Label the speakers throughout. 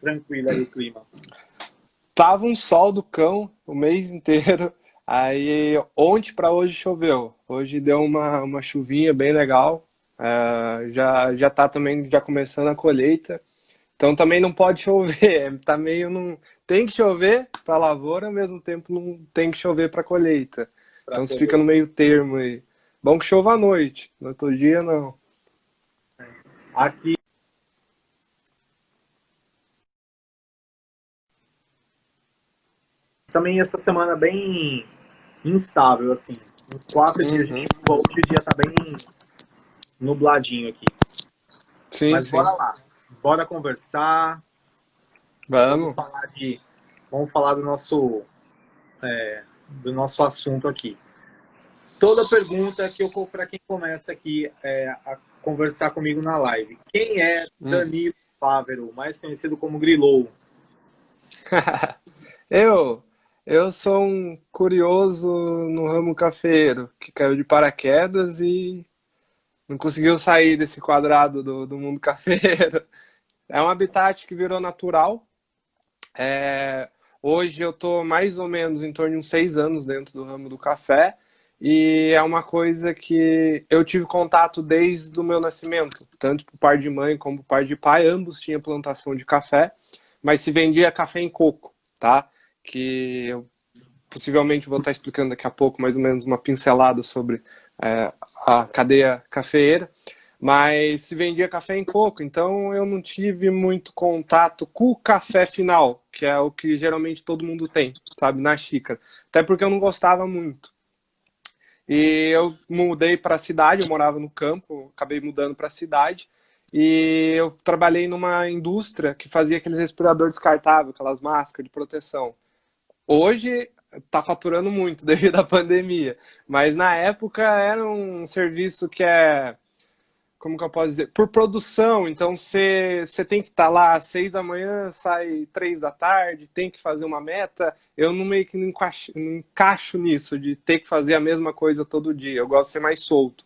Speaker 1: tranquilo aí o clima?
Speaker 2: Tava um sol do cão o mês inteiro. Aí ontem para hoje choveu. Hoje deu uma chuvinha bem legal. Já tá também já começando a colheita. Então também não pode chover. Tá meio não tem que chover para lavoura, ao mesmo tempo não tem que chover para colheita.
Speaker 1: Pra
Speaker 2: Então você fica
Speaker 1: colher.
Speaker 2: no meio termo aí. Bom que chova à noite. No outro dia não.
Speaker 1: Aqui também essa semana bem instável, assim. Uns 4 dias de
Speaker 2: Uhum.
Speaker 1: chuva, hoje o dia tá bem nubladinho aqui.
Speaker 2: Sim,
Speaker 1: Mas bora
Speaker 2: sim.
Speaker 1: lá, bora conversar, vamos
Speaker 2: Vamos.
Speaker 1: falar de, vamos falar do nosso assunto aqui. Toda pergunta que eu para quem começa aqui a conversar comigo na live. Quem é
Speaker 2: Hum.
Speaker 1: Danilo Fávero, mais conhecido como Grilou?
Speaker 2: Eu, eu sou um curioso no ramo cafeiro que caiu de paraquedas e não conseguiu sair desse quadrado do mundo cafeiro. É um habitat que virou natural. É, Hoje eu estou mais ou menos em torno de uns 6 anos dentro do ramo do café e é uma coisa que eu tive contato desde o meu nascimento, tanto por par de mãe como por par de pai, ambos tinham plantação de café, mas se vendia café em coco, tá? Que eu possivelmente vou estar explicando daqui a pouco mais ou menos uma pincelada sobre a cadeia cafeeira, mas se vendia café em coco, então eu não tive muito contato com o café final, que é o que geralmente todo mundo tem, sabe, na xícara. Até porque eu não gostava muito. E eu mudei para a cidade, eu morava no campo, acabei mudando para a cidade, e eu trabalhei numa indústria que fazia aqueles respiradores descartáveis, aquelas máscaras de proteção. Hoje está faturando muito devido à pandemia, mas na época era um serviço que como que eu posso dizer, por produção, então você tem que estar lá às 6 da manhã, sai 3 da tarde, tem que fazer uma meta, eu não meio que não encaixo nisso, de ter que fazer a mesma coisa todo dia, eu gosto de ser mais solto.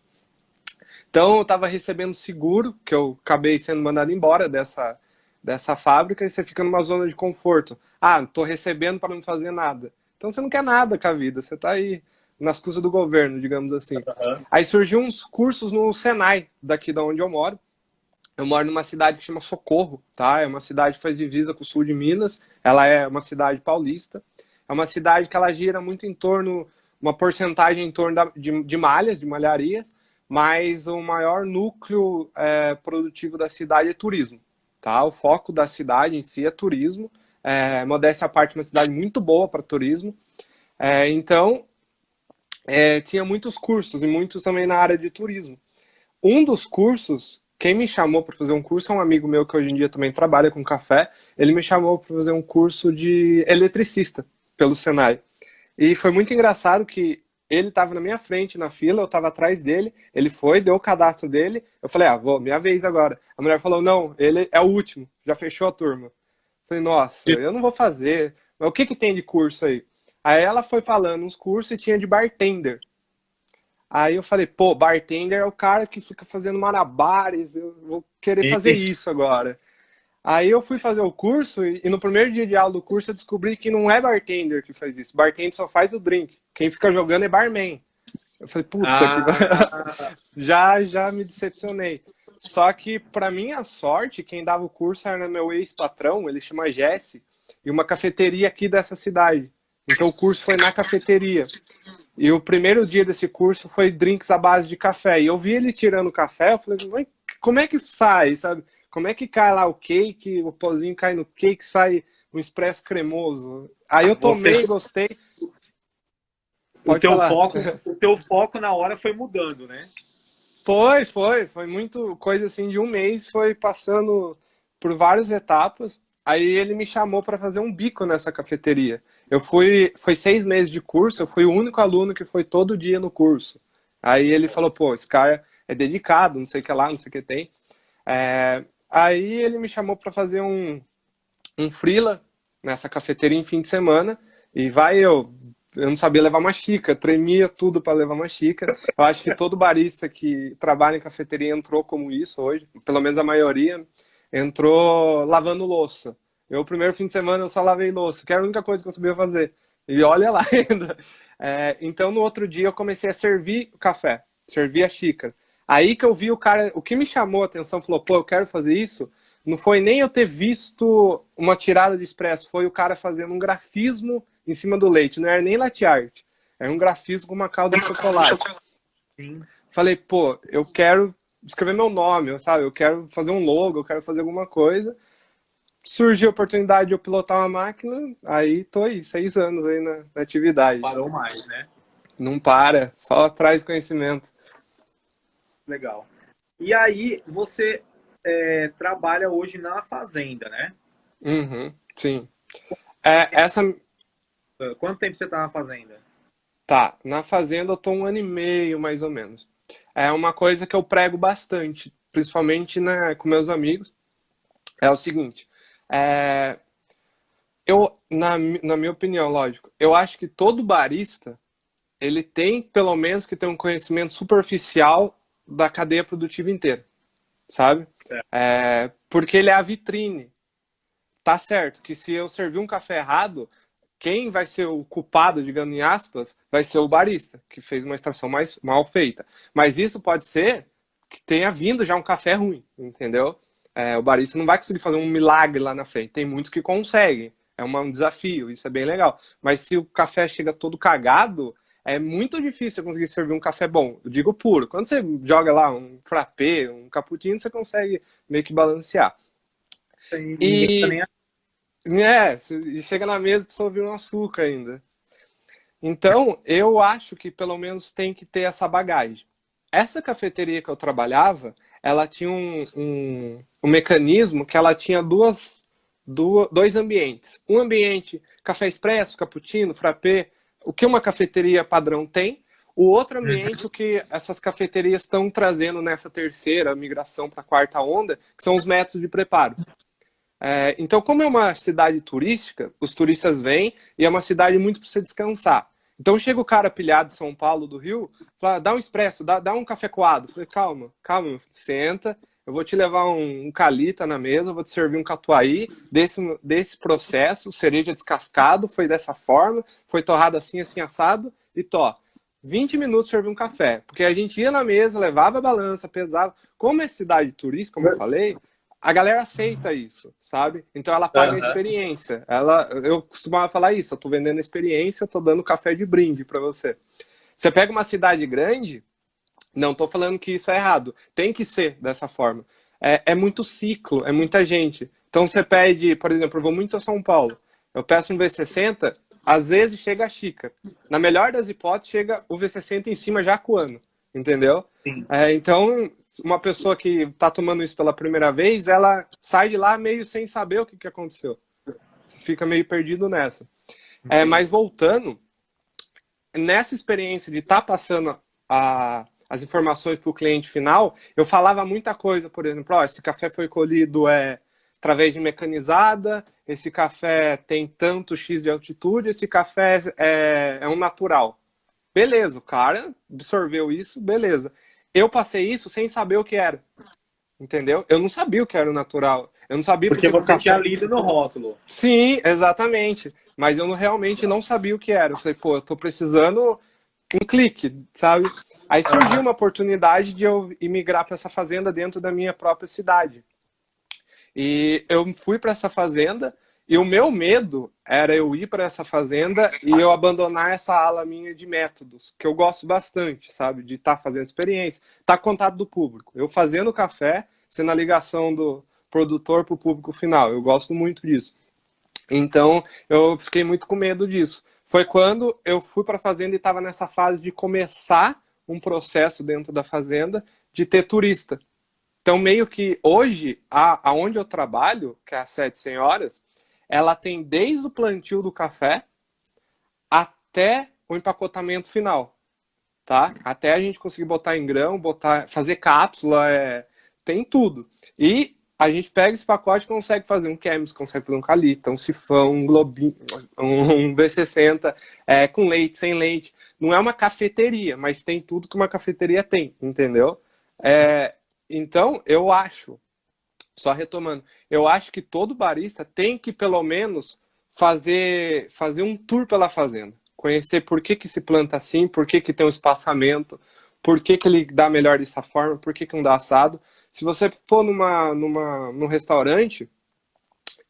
Speaker 2: Então eu estava recebendo seguro, que eu acabei sendo mandado embora dessa fábrica, e você fica numa zona de conforto. Ah, estou recebendo para não fazer nada. Então você não quer nada com a vida, você está aí nas custas do governo, digamos assim.
Speaker 1: Uhum.
Speaker 2: Aí surgiu uns cursos no Senai, daqui da onde eu moro. Eu moro numa cidade que chama Socorro, tá? É uma cidade que faz divisa com o sul de Minas. Ela é uma cidade paulista. É uma cidade que ela gira muito em torno, uma porcentagem em torno de malhas, de malharia, mas o maior núcleo produtivo da cidade é turismo, tá? O foco da cidade em si é turismo. Modéstia à parte, uma cidade muito boa para turismo. Então, tinha muitos cursos e muitos também na área de turismo. Um dos cursos, quem me chamou para fazer um curso é um amigo meu que hoje em dia também trabalha com café. Ele me chamou para fazer um curso de eletricista pelo Senai. E foi muito engraçado que ele estava na minha frente na fila, eu estava atrás dele. Ele foi, deu o cadastro dele. Eu falei, minha vez agora. A mulher falou, não, ele é o último, já fechou a turma. Eu falei, nossa, eu não vou fazer. Mas o que que tem de curso aí? Aí ela foi falando uns cursos e tinha de bartender. Aí eu falei, pô, bartender é o cara que fica fazendo malabares, eu vou querer fazer
Speaker 1: E
Speaker 2: isso agora. Aí eu fui fazer o curso e no primeiro dia de aula do curso eu descobri que não é bartender que faz isso. Bartender só faz o drink. Quem fica jogando é barman. Eu falei, puta que
Speaker 1: ah,
Speaker 2: já me decepcionei. Só que para minha sorte, quem dava o curso era meu ex-patrão, ele chama Jesse, e uma cafeteria aqui dessa cidade. Então o curso foi na cafeteria. E o primeiro dia desse curso foi drinks à base de café. E eu vi ele tirando o café, eu falei, "Mas como é que sai, sabe? Como é que cai lá o cake, o pozinho cai no cake, sai um expresso cremoso. Aí eu
Speaker 1: você,
Speaker 2: tomei, gostei.
Speaker 1: o
Speaker 2: Pode
Speaker 1: teu
Speaker 2: falar.
Speaker 1: foco, o teu foco na hora foi mudando, né?
Speaker 2: Foi muito coisa assim de um mês, foi passando por várias etapas. Aí ele me chamou para fazer um bico nessa cafeteria. Foi 6 meses de curso, eu fui o único aluno que foi todo dia no curso. Aí ele falou, pô, esse cara é dedicado, não sei o que lá, não sei o que tem. Aí ele me chamou para fazer um freela nessa cafeteria em fim de semana. E eu não sabia levar uma xícara, tremia tudo para levar uma xícara. Eu acho que todo barista que trabalha em cafeteria entrou como isso hoje, pelo menos a maioria, entrou lavando louça. Eu, o primeiro fim de semana, eu só lavei louça, que era a única coisa que eu sabia fazer. E olha lá ainda. Então, no outro dia, eu comecei a servir o café, servir a xícara. Aí que eu vi o cara, o que me chamou a atenção, falou, pô, eu quero fazer isso, não foi nem eu ter visto uma tirada de expresso, foi o cara fazendo um grafismo em cima do leite, não era nem latte art, era um grafismo com uma calda de chocolate.
Speaker 1: Sim.
Speaker 2: Falei, pô, eu quero escrever meu nome, sabe? Eu quero fazer um logo, eu quero fazer alguma coisa. Surgiu a oportunidade de eu pilotar uma máquina, aí tô aí, 6 anos aí na atividade.
Speaker 1: Parou mais, né?
Speaker 2: Não para, só traz conhecimento.
Speaker 1: Legal. E aí, você trabalha hoje na fazenda, né?
Speaker 2: Uhum, sim. Essa
Speaker 1: Quanto tempo você está na fazenda?
Speaker 2: Tá, na fazenda eu tô 1 ano e meio, mais ou menos. É uma coisa que eu prego bastante, principalmente com meus amigos. É o seguinte, é, na minha opinião, lógico, eu acho que todo barista, ele tem, pelo menos, que ter um conhecimento superficial da cadeia produtiva inteira, sabe?
Speaker 1: É.
Speaker 2: Porque ele é a vitrine. Tá certo que se eu servir um café errado, quem vai ser o culpado, digamos em aspas, vai ser o barista, que fez uma extração mais mal feita. Mas isso pode ser que tenha vindo já um café ruim, entendeu? O barista não vai conseguir fazer um milagre lá na frente. Tem muitos que conseguem. É um desafio, isso é bem legal. Mas se o café chega todo cagado, é muito difícil conseguir servir um café bom. Eu digo puro. Quando você joga lá um frappé, um cappuccino, você consegue meio que balancear.
Speaker 1: Ninguém
Speaker 2: E
Speaker 1: também
Speaker 2: e chega na mesa e precisa ouvir um açúcar ainda. Então, eu acho que pelo menos tem que ter essa bagagem. Essa cafeteria que eu trabalhava, ela tinha um mecanismo que ela tinha dois ambientes. Um ambiente café expresso, cappuccino, frappé, o que uma cafeteria padrão tem. O outro ambiente, o que essas cafeterias estão trazendo nessa terceira migração para a quarta onda, que são os métodos de preparo. Então, como é uma cidade turística, os turistas vêm e é uma cidade muito para você descansar. Então, chega o cara pilhado de São Paulo, do Rio, fala, dá um expresso, dá um café coado. Eu falei, calma, meu filho, senta, eu vou te levar um calita na mesa, eu vou te servir um catuai desse processo, cereja descascado, foi dessa forma, foi torrado assim, assim, assado, e 20 minutos servir um café. Porque a gente ia na mesa, levava a balança, pesava. Como é cidade turística, como eu falei, a galera aceita isso, sabe? Então ela paga a experiência. Eu costumava falar isso, eu tô vendendo experiência, eu tô dando café de brinde para você. Você pega uma cidade grande, não tô falando que isso é errado, tem que ser dessa forma. É muito ciclo, é muita gente. Então você pede, por exemplo, eu vou muito a São Paulo, eu peço um V60, às vezes chega a xícara. Na melhor das hipóteses, chega o V60 em cima já coando, entendeu? Então, uma pessoa que está tomando isso pela primeira vez, ela sai de lá meio sem saber o que aconteceu. Você fica meio perdido nessa. Mas voltando, nessa experiência de estar passando as informações para o cliente final, eu falava muita coisa, por exemplo, esse café foi colhido através de mecanizada, esse café tem tanto X de altitude, esse café é um natural. Beleza, o cara absorveu isso, beleza. Eu passei isso sem saber o que era. Entendeu? Eu não sabia o que era o natural. Eu não sabia
Speaker 1: porque você tinha lido no rótulo.
Speaker 2: Sim, exatamente. Mas eu realmente não sabia o que era. Eu falei, pô, eu tô precisando um clique, sabe? Aí surgiu uma oportunidade de eu imigrar para essa fazenda dentro da minha própria cidade. E eu fui para essa fazenda e o meu medo era eu ir para essa fazenda e eu abandonar essa ala minha de métodos, que eu gosto bastante, sabe? De estar fazendo experiência, estar contato do público. Eu fazendo café, sendo a ligação do produtor para o público final. Eu gosto muito disso. Então, eu fiquei muito com medo disso. Foi quando eu fui para a fazenda e estava nessa fase de começar um processo dentro da fazenda de ter turista. Então, meio que hoje, aonde eu trabalho, que é a Sete Senhoras, ela tem desde o plantio do café até o empacotamento final, tá? Até a gente conseguir botar em grão, fazer cápsula, tem tudo. E a gente pega esse pacote e consegue fazer um Chemex, consegue fazer um calita, um sifão, um globinho, um V60, com leite, sem leite. Não é uma cafeteria, mas tem tudo que uma cafeteria tem, entendeu? Então, eu acho Só retomando, eu acho que todo barista tem que, pelo menos, fazer um tour pela fazenda. Conhecer por que que se planta assim, por que que tem um espaçamento, por que que ele dá melhor dessa forma, por que que não dá assado. Se você for num restaurante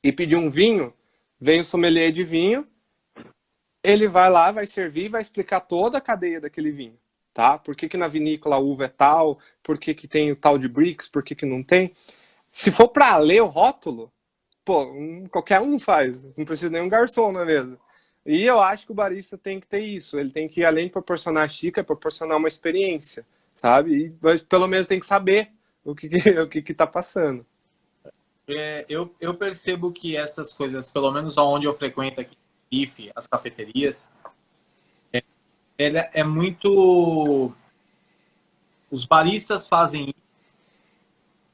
Speaker 2: e pedir um vinho, vem o sommelier de vinho, ele vai lá, vai servir, vai explicar toda a cadeia daquele vinho, tá? Por que que na vinícola a uva é tal, por que que tem o tal de brix, por que que não tem. Se for para ler o rótulo, pô, qualquer um faz. Não precisa nem um garçom na mesa. E eu acho que o barista tem que ter isso. Ele tem que, além de proporcionar a xícara, proporcionar uma experiência, sabe? E pelo menos tem que saber o que tá passando.
Speaker 1: Eu percebo que essas coisas, pelo menos onde eu frequento aqui em Recife, as cafeterias, ela é muito. Os baristas fazem isso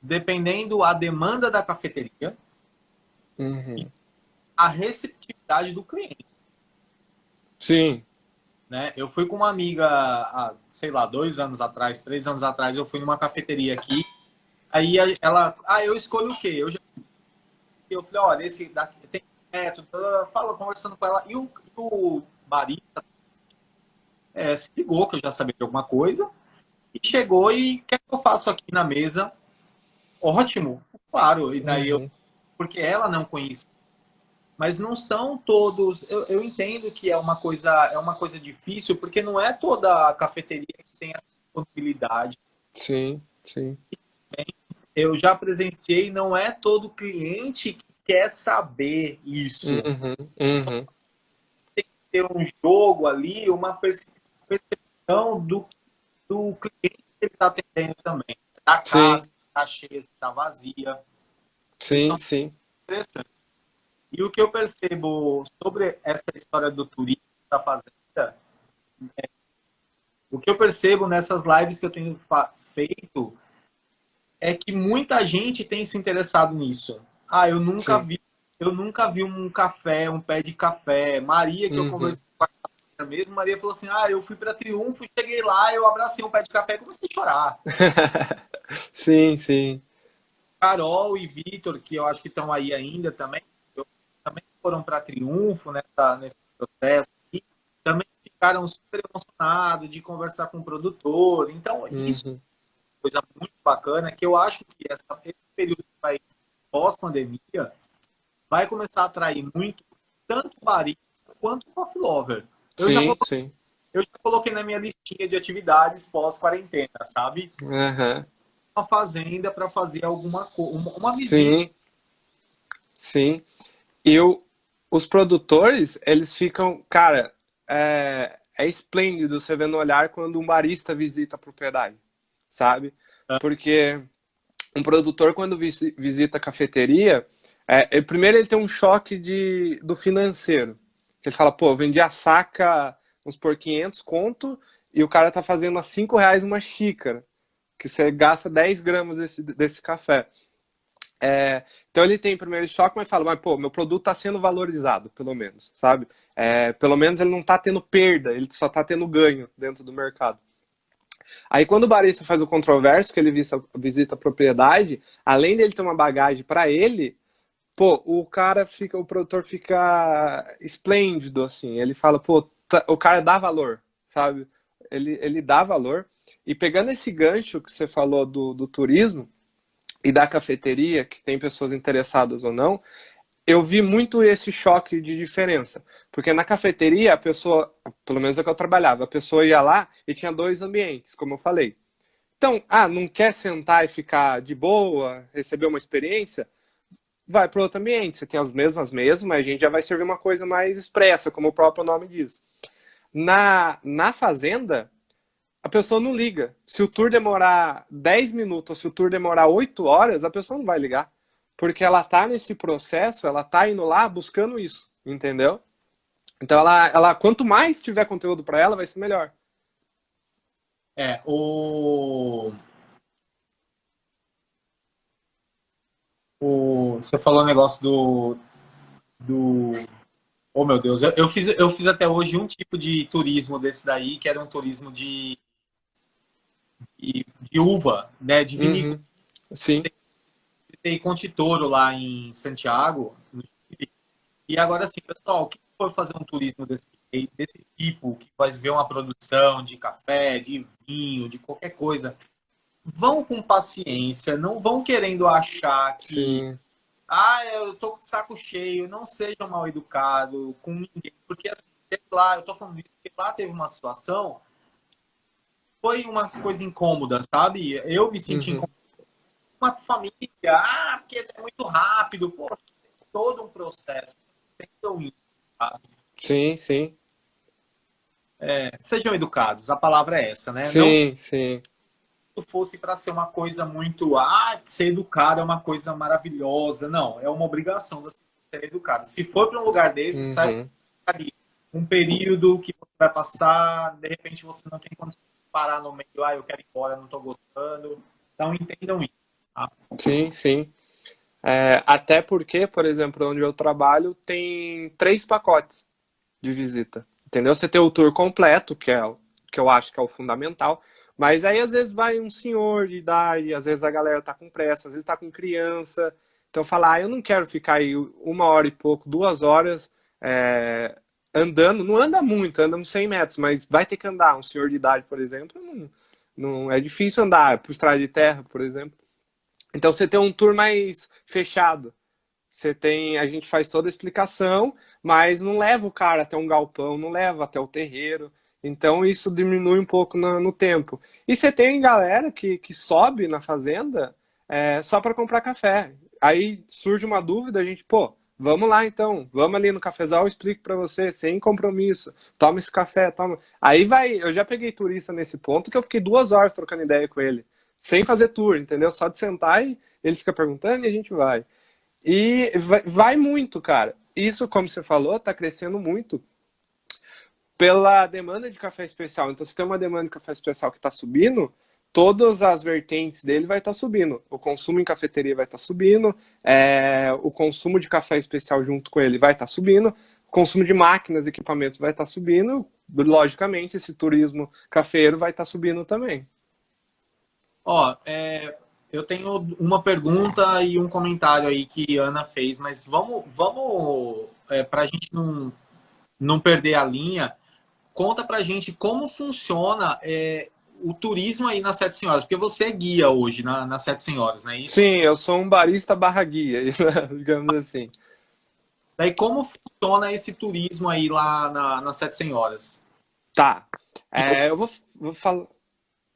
Speaker 1: dependendo a demanda da cafeteria e
Speaker 2: Uhum.
Speaker 1: a receptividade do cliente.
Speaker 2: Sim.
Speaker 1: Né? Eu fui com uma amiga, há, sei lá, 2 anos atrás, 3 anos atrás, eu fui numa cafeteria aqui. Aí ela, eu escolho o quê? Eu falei, olha, esse daqui tem método, fala, conversando com ela. E o barista se ligou, que eu já sabia de alguma coisa, e chegou e o que é que eu faço aqui na mesa? Ótimo, claro. E daí
Speaker 2: Uhum.
Speaker 1: porque ela não conhecia. Mas não são todos. Eu entendo que é uma coisa difícil, porque não é toda a cafeteria que tem essa disponibilidade.
Speaker 2: Sim, sim.
Speaker 1: Eu já presenciei, não é todo cliente que quer saber isso.
Speaker 2: Uhum. Uhum.
Speaker 1: Ter um jogo ali, uma percepção do cliente que ele está atendendo também. Da
Speaker 2: Sim,
Speaker 1: casa, está cheia, está vazia.
Speaker 2: sim,
Speaker 1: Então,
Speaker 2: sim.
Speaker 1: é interessante. E o que eu percebo sobre essa história do turismo da fazenda, o que eu percebo nessas lives que eu tenho feito é que muita gente tem se interessado nisso.
Speaker 2: Sim.
Speaker 1: Eu nunca vi um café, um pé de café. Maria, que eu
Speaker 2: Uhum.
Speaker 1: conversei com ela mesmo, Maria falou assim: eu fui para Triunfo, cheguei lá, eu abracei um pé de café e comecei a chorar.
Speaker 2: Sim, sim.
Speaker 1: Carol e Vitor, que eu acho que estão aí ainda também, também foram para Triunfo nesse processo e também ficaram super emocionados de conversar com o produtor. Então, isso
Speaker 2: Uhum.
Speaker 1: é uma coisa muito bacana que eu acho que esse período que vai pós-pandemia vai começar a atrair muito tanto barista quanto coffee lover. Eu já,
Speaker 2: Sim, sim.
Speaker 1: eu já coloquei na minha listinha de atividades pós-quarentena, sabe?
Speaker 2: Aham.
Speaker 1: Uma fazenda para fazer uma visita.
Speaker 2: Sim, sim. E os produtores, eles ficam, cara, é esplêndido você ver no olhar quando um barista visita a propriedade, sabe? Porque um produtor, quando visita a cafeteria, primeiro ele tem um choque do financeiro. Ele fala, pô, eu vendi a saca uns por 500 conto e o cara tá fazendo a R$ 5 uma xícara, que você gasta 10 gramas desse café. Então ele tem primeiro choque, mas fala, mas pô, meu produto está sendo valorizado, pelo menos, sabe? Pelo menos ele não está tendo perda, ele só está tendo ganho dentro do mercado. Aí quando o barista faz o controverso, que ele visita a propriedade, além dele ter uma bagagem para ele, pô, o produtor fica esplêndido, assim. Ele fala, pô, o cara dá valor, sabe? Ele dá valor. E pegando esse gancho que você falou do turismo e da cafeteria, que tem pessoas interessadas ou não, eu vi muito esse choque de diferença. Porque na cafeteria, a pessoa, pelo menos é que eu trabalhava, a pessoa ia lá e tinha dois ambientes, como eu falei. Então, não quer sentar e ficar de boa, receber uma experiência? Vai para outro ambiente. Você tem as mesmas mesas, mas a gente já vai servir uma coisa mais expressa, como o próprio nome diz. Na fazenda, a pessoa não liga. Se o tour demorar 10 minutos ou se o tour demorar 8 horas, a pessoa não vai ligar. Porque ela tá nesse processo, ela tá indo lá buscando isso, entendeu? Então quanto mais tiver conteúdo para ela, vai ser melhor.
Speaker 1: É, você falou o negócio do. Oh, meu Deus, eu fiz até hoje um tipo de turismo desse daí, que era um turismo de uva, né? De vinícola.
Speaker 2: Uhum. Sim.
Speaker 1: tem Conte Toro lá em Santiago. E agora, assim, pessoal, quem for fazer um turismo desse tipo, que vai ver uma produção de café, de vinho, de qualquer coisa, vão com paciência, não vão querendo achar que,
Speaker 2: sim,
Speaker 1: eu tô com o saco cheio, não sejam mal educados com ninguém, porque assim, teve lá, eu tô falando isso, porque lá teve uma situação, foi uma coisa incômoda, sabe? Eu me senti
Speaker 2: uhum,
Speaker 1: incômodo com uma família, porque é muito rápido, pô, tem todo um processo, entendam isso, sabe?
Speaker 2: sim, sim,
Speaker 1: Sejam educados, a palavra é essa, né? Não que
Speaker 2: sim, sim,
Speaker 1: isso fosse para ser uma coisa muito, ser educado é uma coisa maravilhosa. Não, é uma obrigação das pessoas serem educadas. Se for para um lugar desse, sai
Speaker 2: uhum,
Speaker 1: ali. Um período que você vai passar, de repente você não tem condições de parar no meio, eu quero ir embora, não estou gostando. Então entendam isso. Tá?
Speaker 2: sim, sim. Até porque, por exemplo, onde eu trabalho, tem 3 pacotes de visita. Entendeu? Você tem o tour completo, que eu acho que é o fundamental. Mas aí, às vezes, vai um senhor de idade, às vezes a galera tá com pressa, às vezes tá com criança. Então, falar, eu não quero ficar aí 1 hora e pouco, 2 horas é, andando. Não anda muito, anda uns 100 metros, mas vai ter que andar. Um senhor de idade, por exemplo, não é difícil andar por estrada de terra, por exemplo. Então, você tem um tour mais fechado. A gente faz toda a explicação, mas não leva o cara até um galpão, não leva até o terreiro. Então isso diminui um pouco no tempo. E você tem galera que sobe na fazenda só para comprar café. Aí surge uma dúvida, a gente, pô, vamos lá então, vamos ali no cafezal, eu explico para você, sem compromisso. Toma esse café, toma. Aí vai, eu já peguei turista nesse ponto que eu fiquei 2 horas trocando ideia com ele, sem fazer tour, entendeu? Só de sentar e ele fica perguntando e a gente vai. E vai muito, cara. Isso, como você falou, está crescendo muito pela demanda de café especial. Então, se tem uma demanda de café especial que está subindo, todas as vertentes dele vai estar subindo. O consumo em cafeteria vai estar subindo, o consumo de café especial junto com ele vai estar subindo, o consumo de máquinas, equipamentos vai estar subindo. Logicamente, esse turismo cafeiro vai estar subindo também.
Speaker 1: Ó, eu tenho uma pergunta e um comentário aí que a Ana fez, mas vamos para a gente não perder a linha. Conta pra gente como funciona o turismo aí nas Sete Senhoras, porque você é guia hoje nas Sete Senhoras, não é isso?
Speaker 2: Sim, eu sou um barista barra guia, digamos assim.
Speaker 1: Daí como funciona esse turismo aí lá nas Sete Senhoras?
Speaker 2: Tá.
Speaker 1: Tipo,
Speaker 2: Eu vou falar.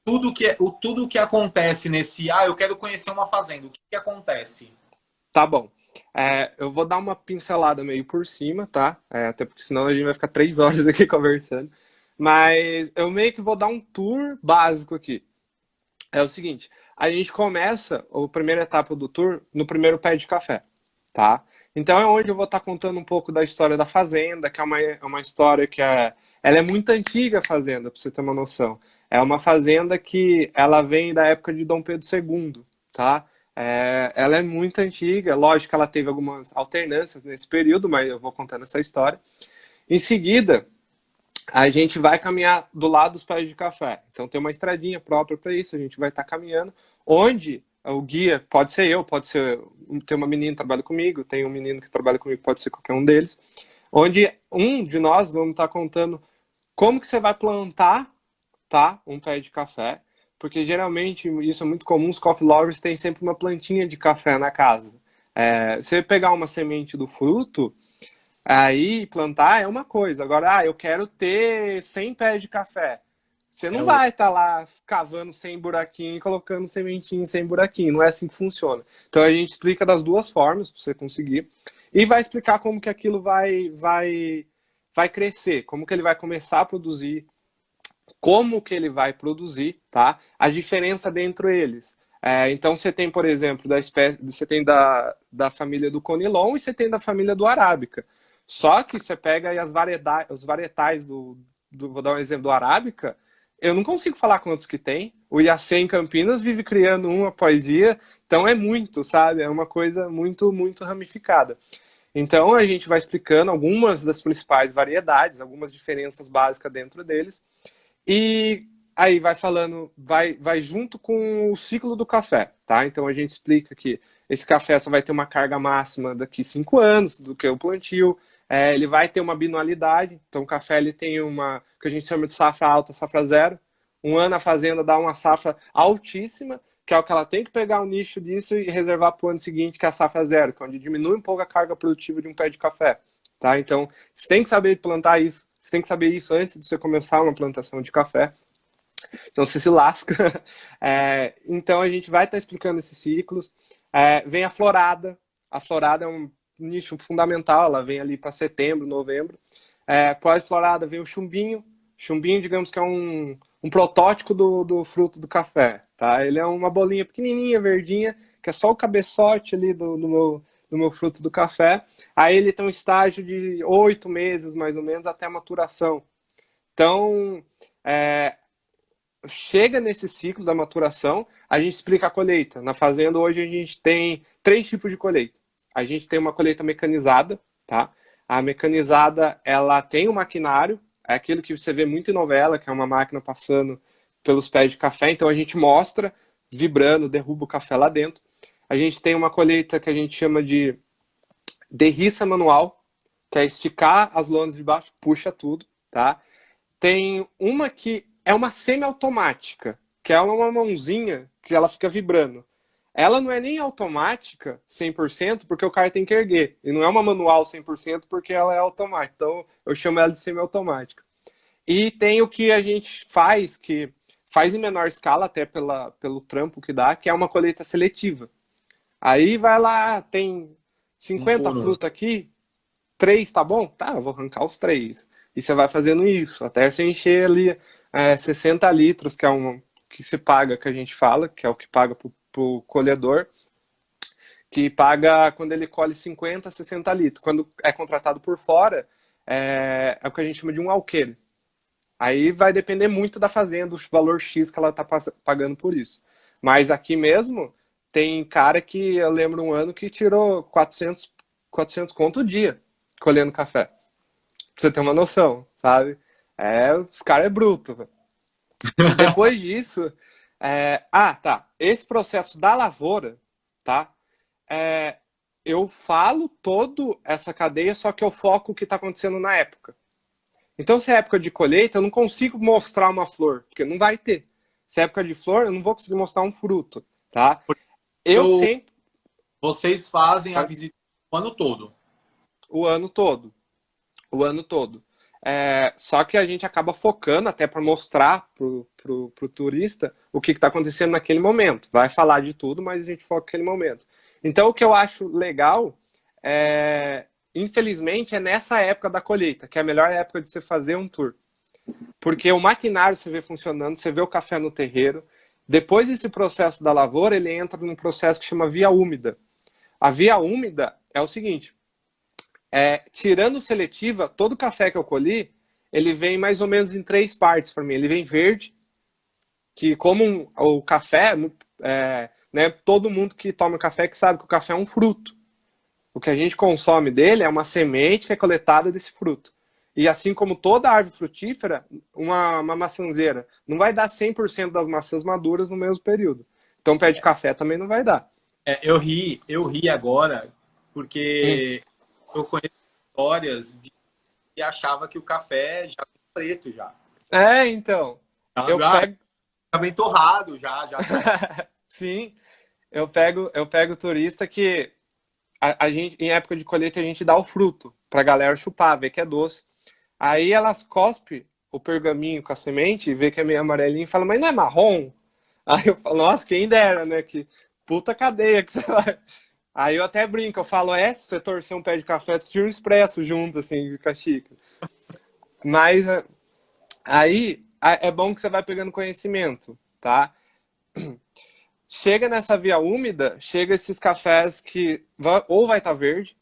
Speaker 1: tudo que acontece nesse, eu quero conhecer uma fazenda, o que que acontece?
Speaker 2: Tá bom. Eu vou dar uma pincelada meio por cima, tá? Até porque senão a gente vai ficar 3 horas aqui conversando. Mas eu meio que vou dar um tour básico aqui. É o seguinte, a gente começa a primeira etapa do tour no primeiro pé de café, tá? Então é onde eu vou estar contando um pouco da história da fazenda, que é uma história ela é muito antiga a fazenda, para você ter uma noção. É uma fazenda que ela vem da época de Dom Pedro II, tá? Ela é muito antiga, lógico que ela teve algumas alternâncias nesse período, mas eu vou contando essa história. Em seguida, a gente vai caminhar do lado dos pés de café. Então tem uma estradinha própria para isso, a gente vai estar caminhando, onde o guia pode ser eu, pode ser tem uma menina que trabalha comigo, tem um menino que trabalha comigo, pode ser qualquer um deles, onde um de nós vamos estar contando como que você vai plantar, tá, um pé de café, porque geralmente isso é muito comum, os coffee lovers têm sempre uma plantinha de café na casa. Você pegar uma semente do fruto, aí plantar é uma coisa. Agora, eu quero ter 100 pés de café. Você
Speaker 1: É
Speaker 2: não
Speaker 1: o-
Speaker 2: vai estar lá cavando sem buraquinho e colocando sementinho sem buraquinho. Não é assim que funciona. Então a gente explica das duas formas para você conseguir e vai explicar como que aquilo vai crescer, como que ele vai começar a produzir, como que ele vai produzir, tá? A diferença dentro eles. Então você tem, por exemplo, você tem da família do Conilon e você tem da família do Arábica. Só que você pega aí os varietais vou dar um exemplo do Arábica, eu não consigo falar quantos que tem. O Iacê em Campinas vive criando um após dia, então é muito, sabe? É uma coisa muito, muito ramificada. Então a gente vai explicando algumas das principais variedades, algumas diferenças básicas dentro deles. E aí vai falando, vai junto com o ciclo do café, tá? Então a gente explica que esse café só vai ter uma carga máxima daqui 5 anos do que o plantio. Ele vai ter uma binualidade, então o café ele tem uma, que a gente chama de safra alta, safra zero. Um ano a fazenda dá uma safra altíssima, que é o que ela tem que pegar um nicho disso e reservar para o ano seguinte, que é a safra zero, que é onde diminui um pouco a carga produtiva de um pé de café. Tá? Então, você tem que saber plantar isso, você tem que saber isso antes de você começar uma plantação de café. Então, você se lasca. Então, a gente vai estar explicando esses ciclos. Vem a florada. A florada é um nicho fundamental, ela vem ali para setembro, novembro. Pós-florada vem o chumbinho. Chumbinho, digamos que é um protótipo do fruto do café, tá? Ele é uma bolinha pequenininha, verdinha, que é só o cabeçote ali do meu fruto do café. Aí ele tem um estágio de 8 meses, mais ou menos, até a maturação. Então, chega nesse ciclo da maturação, a gente explica a colheita. Na fazenda, hoje, a gente tem 3 tipos de colheita. A gente tem uma colheita mecanizada, tá? A mecanizada, ela tem um maquinário, é aquilo que você vê muito em novela, que é uma máquina passando pelos pés de café. Então a gente mostra, vibrando, derruba o café lá dentro. A gente tem uma colheita que a gente chama de derriça manual, que é esticar as lonas de baixo, puxa tudo, tá? Tem uma que é uma semiautomática, que é uma mãozinha que ela fica vibrando. Ela não é nem automática 100%, porque o cara tem que erguer. E não é uma manual 100%, porque ela é automática. Então, eu chamo ela de semiautomática. E tem o que a gente faz, que faz em menor escala, até pelo trampo que dá, que é uma colheita seletiva. Aí vai lá, tem 50 frutas aqui, 3 tá bom? Tá, eu vou arrancar os 3. E você vai fazendo isso, até você encher ali 60 litros, que é que se paga, que a gente fala, que é o que paga pro colhedor, que paga quando ele colhe 50, 60 litros. Quando é contratado por fora, é o que a gente chama de um alqueire. Aí vai depender muito da fazenda, o valor X que ela está pagando por isso. Mas aqui mesmo, tem cara que eu lembro um ano que tirou 400 conto o dia colhendo café. Pra você ter uma noção, sabe? Os caras é bruto, velho. Depois disso, tá. Esse processo da lavoura, tá? Eu falo toda essa cadeia, só que eu foco o que está acontecendo na época. Então, se é época de colheita, eu não consigo mostrar uma flor, porque não vai ter. Se é época de flor, eu não vou conseguir mostrar um fruto, tá?
Speaker 1: Vocês fazem a visita o ano todo?
Speaker 2: O ano todo. O ano todo. Só que a gente acaba focando até para mostrar pro turista o que está acontecendo naquele momento. Vai falar de tudo, mas a gente foca naquele momento. Então, o que eu acho legal infelizmente, é nessa época da colheita, que é a melhor época de você fazer um tour. Porque o maquinário você vê funcionando, você vê o café no terreiro. Depois desse processo da lavoura, ele entra num processo que chama via úmida. A via úmida é o seguinte, tirando seletiva, todo o café que eu colhi, ele vem mais ou menos em 3 partes para mim. Ele vem verde, que como o café, né, todo mundo que toma café que sabe que o café é um fruto. O que a gente consome dele é uma semente que é coletada desse fruto. E assim como toda árvore frutífera, uma maçanzeira não vai dar 100% das maçãs maduras no mesmo período. Então, pé de café também não vai dar.
Speaker 1: Eu ri agora, porque eu conheço histórias de que achava que o café já tá preto já.
Speaker 2: Então.
Speaker 1: Tá bem torrado já.
Speaker 2: Sim. Eu pego turista que a gente, em época de colheita, a gente dá o fruto pra galera chupar, ver que é doce. Aí elas cospem o pergaminho com a semente, vê que é meio amarelinho e fala, mas não é marrom? Aí eu falo, nossa, quem dera, né? Que puta cadeia que você vai. Aí eu até brinco, eu falo, se você torcer um pé de café, tu tira um expresso junto, assim, com a xícara. Mas aí é bom que você vai pegando conhecimento, tá? Chega nessa via úmida, chega esses cafés que ou vai estar verde,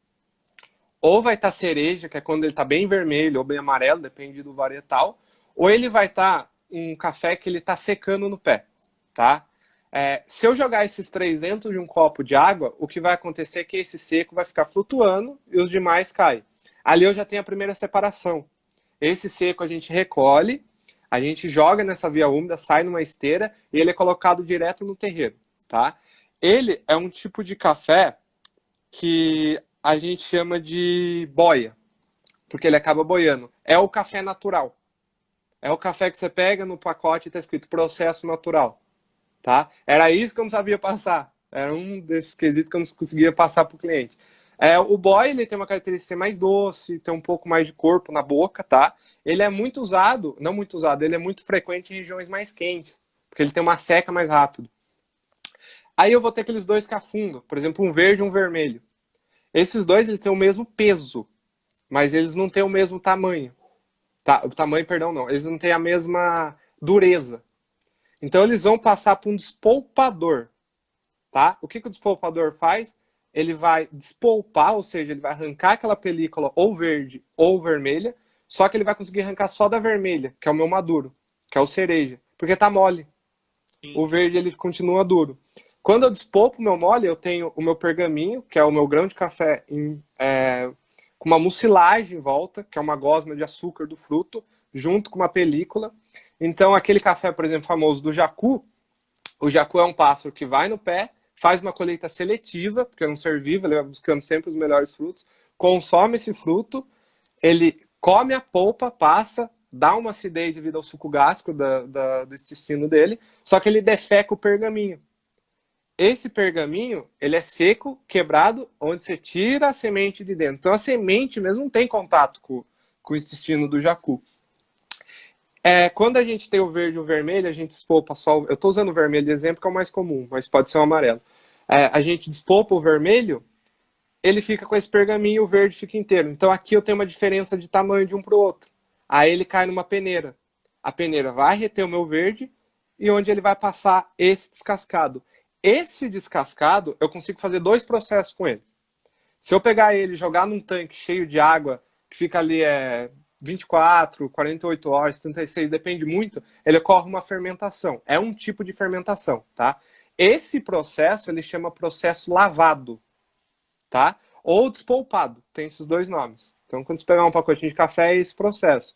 Speaker 2: ou vai estar cereja, que é quando ele está bem vermelho ou bem amarelo, depende do varietal, ou ele vai estar um café que ele está secando no pé, tá? Se eu jogar esses 3 dentro de um copo de água, o que vai acontecer é que esse seco vai ficar flutuando e os demais caem. Ali eu já tenho a primeira separação. Esse seco a gente recolhe, A gente joga nessa via úmida, sai numa esteira e ele é colocado direto no terreiro, tá? Ele é um tipo de café que a gente chama de boia, porque ele acaba boiando. É o café natural. É o café que você pega no pacote e está escrito processo natural, tá? Era isso que eu não sabia passar. Era um desses quesitos que eu não conseguia passar para o cliente. O boy, ele tem uma característica de ser mais doce, tem um pouco mais de corpo na boca, tá? Ele é muito usado, não muito usado, ele é muito frequente em regiões mais quentes, porque ele tem uma seca mais rápido. Aí eu vou ter aqueles dois cafundos, por exemplo, um verde e um vermelho. Esses dois, eles têm o mesmo peso, mas eles não têm o mesmo tamanho. Tá? O tamanho, perdão, não. Eles não têm a mesma dureza. Então eles vão passar por um despolpador, tá? O que o despolpador faz? Ele vai despolpar, ou seja, ele vai arrancar aquela película ou verde ou vermelha, só que ele vai conseguir arrancar só da vermelha, que é o meu maduro, que é o cereja, porque tá mole.
Speaker 1: Sim.
Speaker 2: O verde ele continua duro. Quando eu despolpo o meu mole, eu tenho o meu pergaminho, que é o meu grão de café com uma mucilagem em volta, que é uma gosma de açúcar do fruto, junto com uma película. Então, aquele café, por exemplo, famoso do jacu, o jacu é um pássaro que vai no pé, faz uma colheita seletiva, porque é um ser vivo, ele vai buscando sempre os melhores frutos, consome esse fruto, ele come a polpa, passa, dá uma acidez devido ao suco gástrico do intestino dele, só que ele defeca o pergaminho. Esse pergaminho, ele é seco, quebrado, onde você tira a semente de dentro. Então a semente mesmo não tem contato com o intestino do jacu. Quando a gente tem o verde e o vermelho, a gente despolpa só. Eu estou usando o vermelho de exemplo, que é o mais comum, mas pode ser o amarelo. A gente despolpa o vermelho, ele fica com esse pergaminho, o verde fica inteiro. Então aqui eu tenho uma diferença de tamanho de um para o outro. Aí ele cai numa peneira. A peneira vai reter o meu verde e onde ele vai passar esse descascado. Esse descascado, eu consigo fazer dois processos com ele. Se eu pegar ele e jogar num tanque cheio de água, que fica ali 24, 48 horas, 36, depende muito, ele ocorre uma fermentação. É um tipo de fermentação, tá? Esse processo, ele chama processo lavado, tá? Ou despolpado, tem esses dois nomes. Então, quando você pegar um pacotinho de café, é esse processo.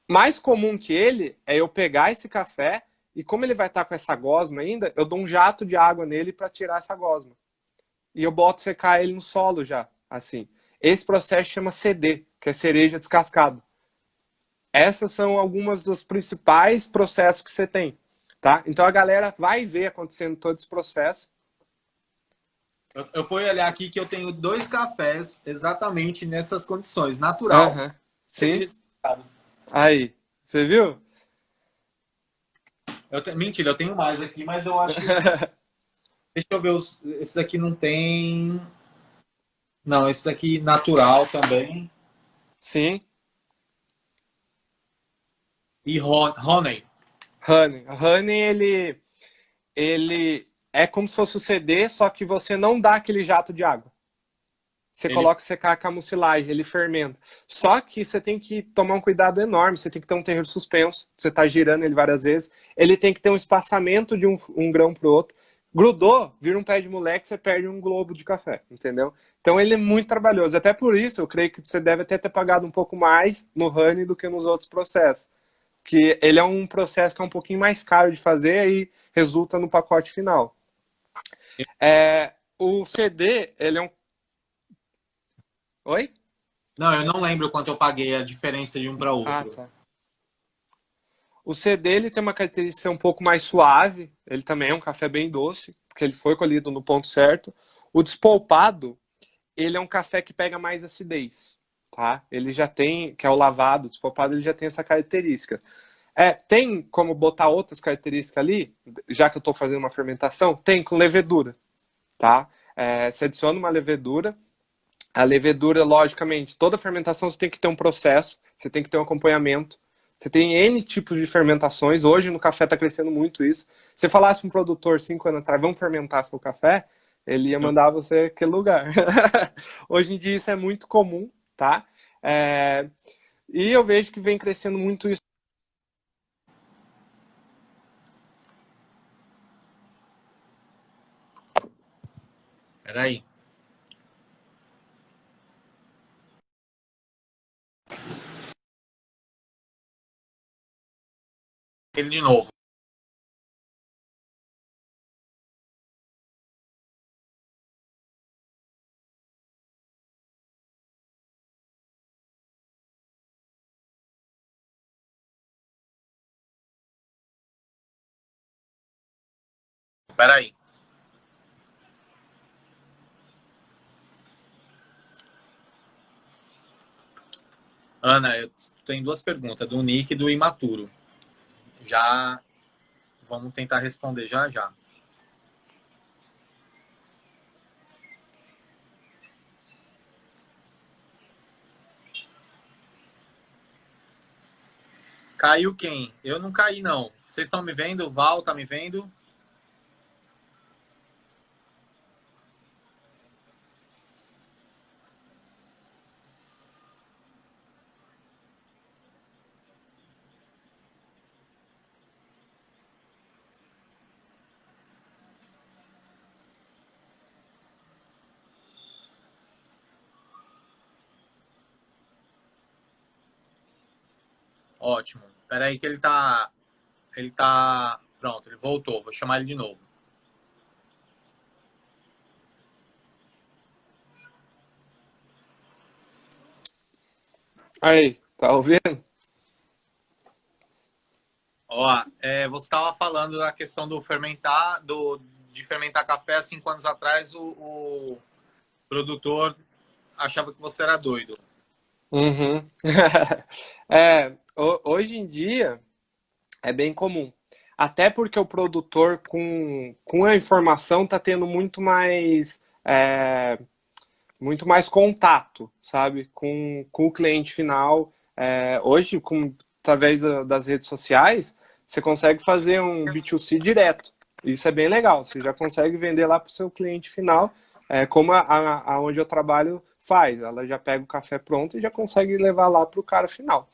Speaker 2: Mais comum que ele é eu pegar esse café e como ele vai estar com essa gosma ainda, eu dou um jato de água nele para tirar essa gosma. E eu boto secar ele no solo já, assim. Esse processo chama CD, que é cereja descascado. Essas são algumas dos principais processos que você tem, tá? Então a galera vai ver acontecendo todo esse processo.
Speaker 1: Eu fui olhar aqui que eu tenho dois cafés exatamente nessas condições, natural.
Speaker 2: Sim. Aí, você viu?
Speaker 1: Mentira, eu tenho mais aqui, mas eu acho que... Deixa eu ver, esse daqui não tem... Não, esse daqui natural também.
Speaker 2: Sim.
Speaker 1: E honey.
Speaker 2: Honey, ele é como se fosse o CD, só que você não dá aquele jato de água. Você coloca secar com a mucilagem, ele fermenta. Só que você tem que tomar um cuidado enorme, você tem que ter um terreiro suspenso, você está girando ele várias vezes, ele tem que ter um espaçamento de um grão para o outro. Grudou, vira um pé de moleque, você perde um globo de café, entendeu? Então ele é muito trabalhoso. Até por isso, eu creio que você deve até ter pagado um pouco mais no honey do que nos outros processos. Que ele é um processo que é um pouquinho mais caro de fazer e resulta no pacote final. O CD, ele é um... Oi?
Speaker 1: Não, eu não lembro quanto eu paguei a diferença de um para outro.
Speaker 2: Tá. O CD ele tem uma característica um pouco mais suave, ele também é um café bem doce, porque ele foi colhido no ponto certo. O despolpado, ele é um café que pega mais acidez, tá? Ele já tem, que é o lavado, o despolpado ele já tem essa característica. Tem como botar outras características ali, já que eu estou fazendo uma fermentação? Tem com levedura, tá? Você adiciona uma levedura. A levedura, logicamente, toda fermentação você tem que ter um processo, você tem que ter um acompanhamento. Você tem N tipos de fermentações. Hoje no café está crescendo muito isso. Se você falasse para um produtor 5 anos atrás, vamos fermentar seu café, ele ia mandar você aquele lugar. Hoje em dia isso é muito comum, tá? E eu vejo que vem crescendo muito isso.
Speaker 1: Peraí. ele de novo. Espera aí. Ana, eu tenho duas perguntas, do Nick e do Imaturo. Já vamos tentar responder já já. Caiu quem? Eu não caí, não. Vocês estão me vendo? O Val tá me vendo? Ótimo. Espera aí que ele tá... Ele tá... Pronto, ele voltou. Vou chamar ele de novo.
Speaker 2: Aí, tá ouvindo?
Speaker 1: Ó, você estava falando da questão do fermentar, de fermentar café há 5 anos atrás, o produtor achava que você era doido.
Speaker 2: Uhum. Hoje em dia é bem comum. Até porque o produtor com a informação está tendo muito mais contato, sabe, com o cliente final. Hoje, através das redes sociais, você consegue fazer um B2C direto. Isso é bem legal. Você já consegue vender lá para o seu cliente final, como onde eu trabalho faz. Ela já pega o café pronto e já consegue levar lá para o cara final.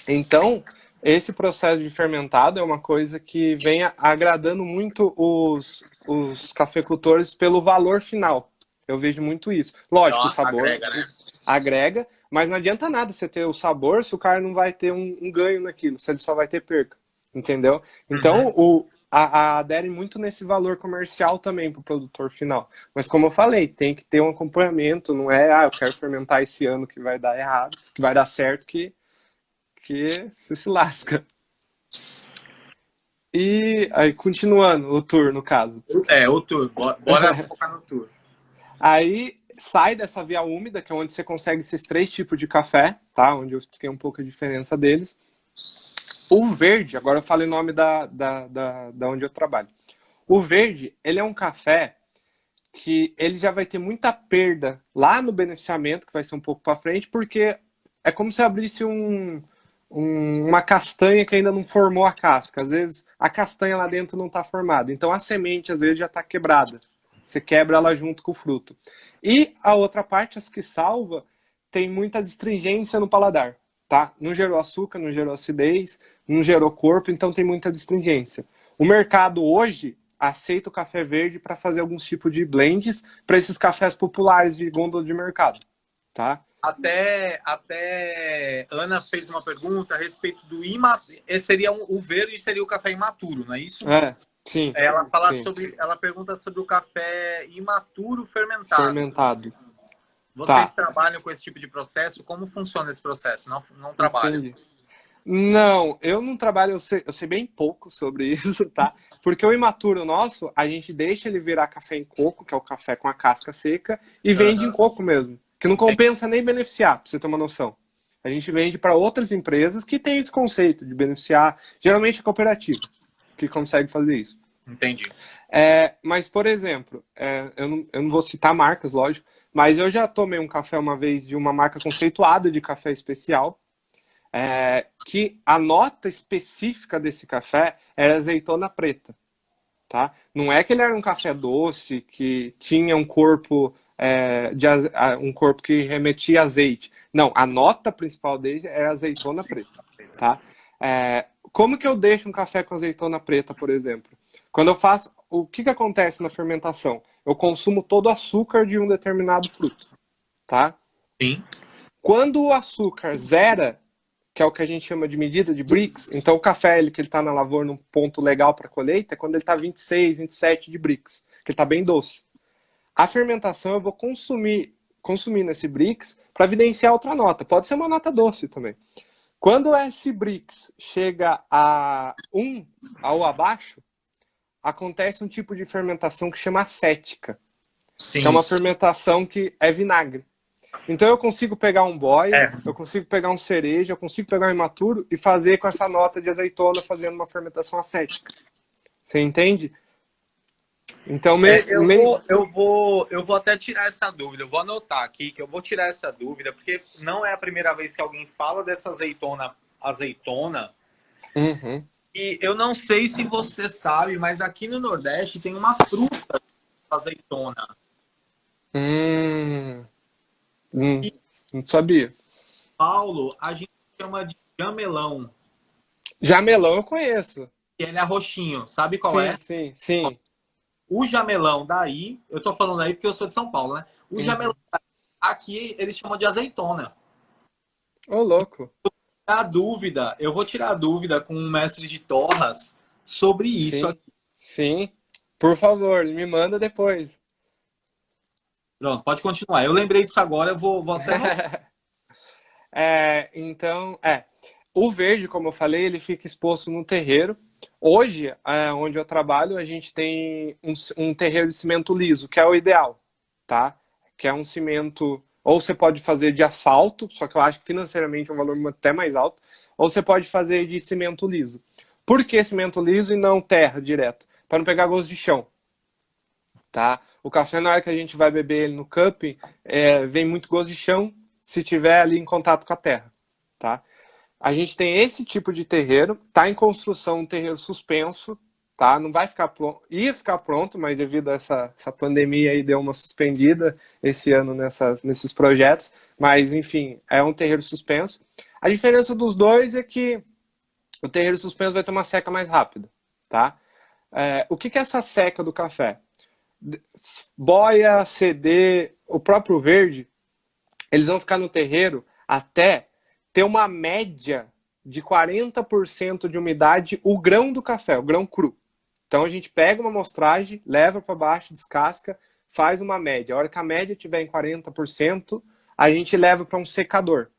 Speaker 2: Então, esse processo de fermentado é uma coisa que vem agradando muito os cafeicultores pelo valor final. Eu vejo muito isso. Lógico, o
Speaker 1: Então,
Speaker 2: sabor
Speaker 1: agrega, né?
Speaker 2: agrega, mas não adianta nada você ter o sabor se o cara não vai ter um ganho naquilo, se ele só vai ter perca. Entendeu? Então, adere muito nesse valor comercial também para o produtor final. Mas como eu falei, tem que ter um acompanhamento, não é, eu quero fermentar esse ano que vai dar errado, que vai dar certo, que você se lasca. E aí, continuando o tour, no caso.
Speaker 1: O tour. Bora focar no tour.
Speaker 2: Aí sai dessa via úmida, que é onde você consegue esses 3 tipos de café, tá? Onde eu expliquei um pouco a diferença deles. O verde, agora eu falo o nome da onde eu trabalho. O verde, ele é um café que ele já vai ter muita perda lá no beneficiamento, que vai ser um pouco para frente, porque é como se abrisse uma castanha que ainda não formou a casca. Às vezes a castanha lá dentro não está formada. Então a semente às vezes já está quebrada. Você quebra ela junto com o fruto. E a outra parte, as que salva, tem muita astringência no paladar. Tá? Não gerou açúcar, não gerou acidez, não gerou corpo, então tem muita astringência. O mercado hoje aceita o café verde para fazer alguns tipos de blends para esses cafés populares de gôndola de mercado. Tá?
Speaker 1: Até Ana fez uma pergunta a respeito do imaturo. O verde seria o café imaturo, não é isso?
Speaker 2: Sim.
Speaker 1: Ela pergunta sobre o café imaturo fermentado.
Speaker 2: Fermentado.
Speaker 1: Vocês trabalham com esse tipo de processo? Como funciona esse processo? Não trabalham?
Speaker 2: Entendi. Não, eu não trabalho, eu sei bem pouco sobre isso, tá? Porque o imaturo nosso, a gente deixa ele virar café em coco, que é o café com a casca seca, e vende em coco mesmo, que não compensa nem beneficiar, pra você ter uma noção. A gente vende para outras empresas que têm esse conceito de beneficiar, geralmente é cooperativa, que consegue fazer isso.
Speaker 1: Entendi.
Speaker 2: Mas, por exemplo, eu não vou citar marcas, lógico, mas eu já tomei um café uma vez de uma marca conceituada de café especial, que a nota específica desse café era azeitona preta, tá? Não é que ele era um café doce, que tinha um corpo, um corpo que remetia a azeite. Não, a nota principal dele era azeitona preta, tá? Como que eu deixo um café com azeitona preta, por exemplo? Quando eu faço, o que acontece na fermentação? Eu consumo todo o açúcar de um determinado fruto, tá?
Speaker 1: Sim.
Speaker 2: Quando o açúcar zera, que é o que a gente chama de medida de Brix. Então, o café que ele está na lavoura num ponto legal para colheita é quando ele está 26, 27 de Brix, que ele está bem doce. A fermentação eu vou consumir nesse Brix para evidenciar outra nota. Pode ser uma nota doce também. Quando esse Brix chega a 1 ou abaixo, acontece um tipo de fermentação que chama acética.
Speaker 1: Sim.
Speaker 2: Que é uma fermentação que é vinagre. Então eu consigo pegar um boia, eu consigo pegar um cereja, eu consigo pegar um imaturo e fazer com essa nota de azeitona fazendo uma fermentação acética. Você entende? Então
Speaker 1: eu vou até tirar essa dúvida. Eu vou anotar aqui que eu vou tirar essa dúvida, porque não é a primeira vez que alguém fala dessa azeitona.
Speaker 2: Uhum.
Speaker 1: E eu não sei se você sabe, mas aqui no Nordeste tem uma fruta azeitona.
Speaker 2: Não sabia.
Speaker 1: Paulo, a gente chama de jamelão.
Speaker 2: Jamelão eu conheço.
Speaker 1: Que ele é roxinho. Sabe qual é?
Speaker 2: Sim.
Speaker 1: O jamelão daí, eu tô falando aí porque eu sou de São Paulo, né? O jamelão aqui eles chamam de azeitona.
Speaker 2: Ô, louco.
Speaker 1: Eu vou tirar a dúvida com um mestre de torras sobre isso aqui.
Speaker 2: Sim. Por favor, me manda depois.
Speaker 1: Pronto, pode continuar. Eu lembrei disso agora, eu vou até...
Speaker 2: O verde, como eu falei, ele fica exposto no terreiro. Hoje, onde eu trabalho, a gente tem um terreiro de cimento liso, que é o ideal, tá? Que é um cimento, ou você pode fazer de asfalto, só que eu acho que financeiramente é um valor até mais alto, ou você pode fazer de cimento liso. Por que cimento liso e não terra direto? Para não pegar gosto de chão, tá? O café, na hora que a gente vai beber ele no cupping, vem muito gosto de chão se tiver ali em contato com a terra, tá? A gente tem esse tipo de terreiro, tá em construção um terreiro suspenso, tá? Não vai ficar pronto, ia ficar pronto, mas devido a essa pandemia aí deu uma suspendida esse ano nesses projetos, mas enfim, é um terreiro suspenso. A diferença dos dois é que o terreiro suspenso vai ter uma seca mais rápida, tá? O que é essa seca do café? Boia, CD, o próprio verde, eles vão ficar no terreiro até ter uma média de 40% de umidade o grão do café, o grão cru. Então a gente pega uma amostragem, leva para baixo, descasca, faz uma média. A hora que a média estiver em 40%, a gente leva para um secador.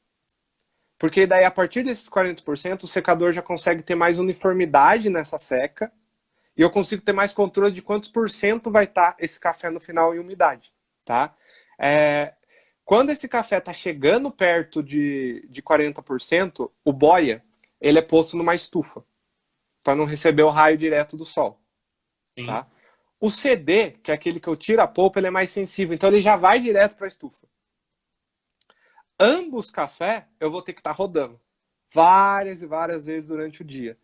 Speaker 2: Porque daí a partir desses 40%, o secador já consegue ter mais uniformidade nessa seca e eu consigo ter mais controle de quantos por cento vai estar esse café no final em umidade, tá? Quando esse café está chegando perto de 40%, o boia, ele é posto numa estufa, para não receber o raio direto do sol. Tá? O CD, que é aquele que eu tiro a polpa, ele é mais sensível, então ele já vai direto para a estufa. Ambos café, eu vou ter que estar rodando várias e várias vezes durante o dia.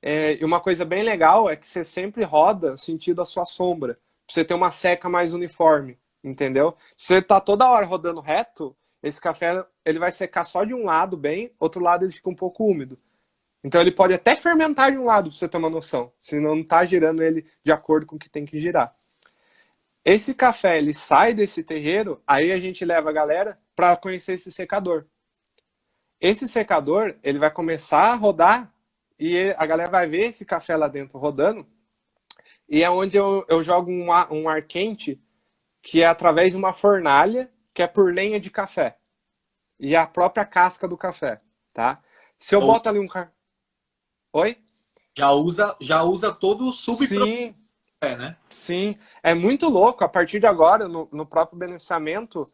Speaker 2: E uma coisa bem legal é que você sempre roda sentindo a sua sombra, para você ter uma seca mais uniforme. Entendeu? Se você tá toda hora rodando reto, esse café ele vai secar só de um lado bem, outro lado ele fica um pouco úmido. Então ele pode até fermentar de um lado, pra você ter uma noção, se não tá girando ele de acordo com o que tem que girar. Esse café ele sai desse terreiro, aí a gente leva a galera para conhecer esse secador. Esse secador ele vai começar a rodar e a galera vai ver esse café lá dentro rodando, e é onde eu jogo um ar quente, que é através de uma fornalha, que é por lenha de café. E a própria casca do café, tá? Se eu boto ali um... Oi?
Speaker 1: Já usa todo o subproduto, né?
Speaker 2: Sim. É muito louco. A partir de agora, no próprio beneficiamento,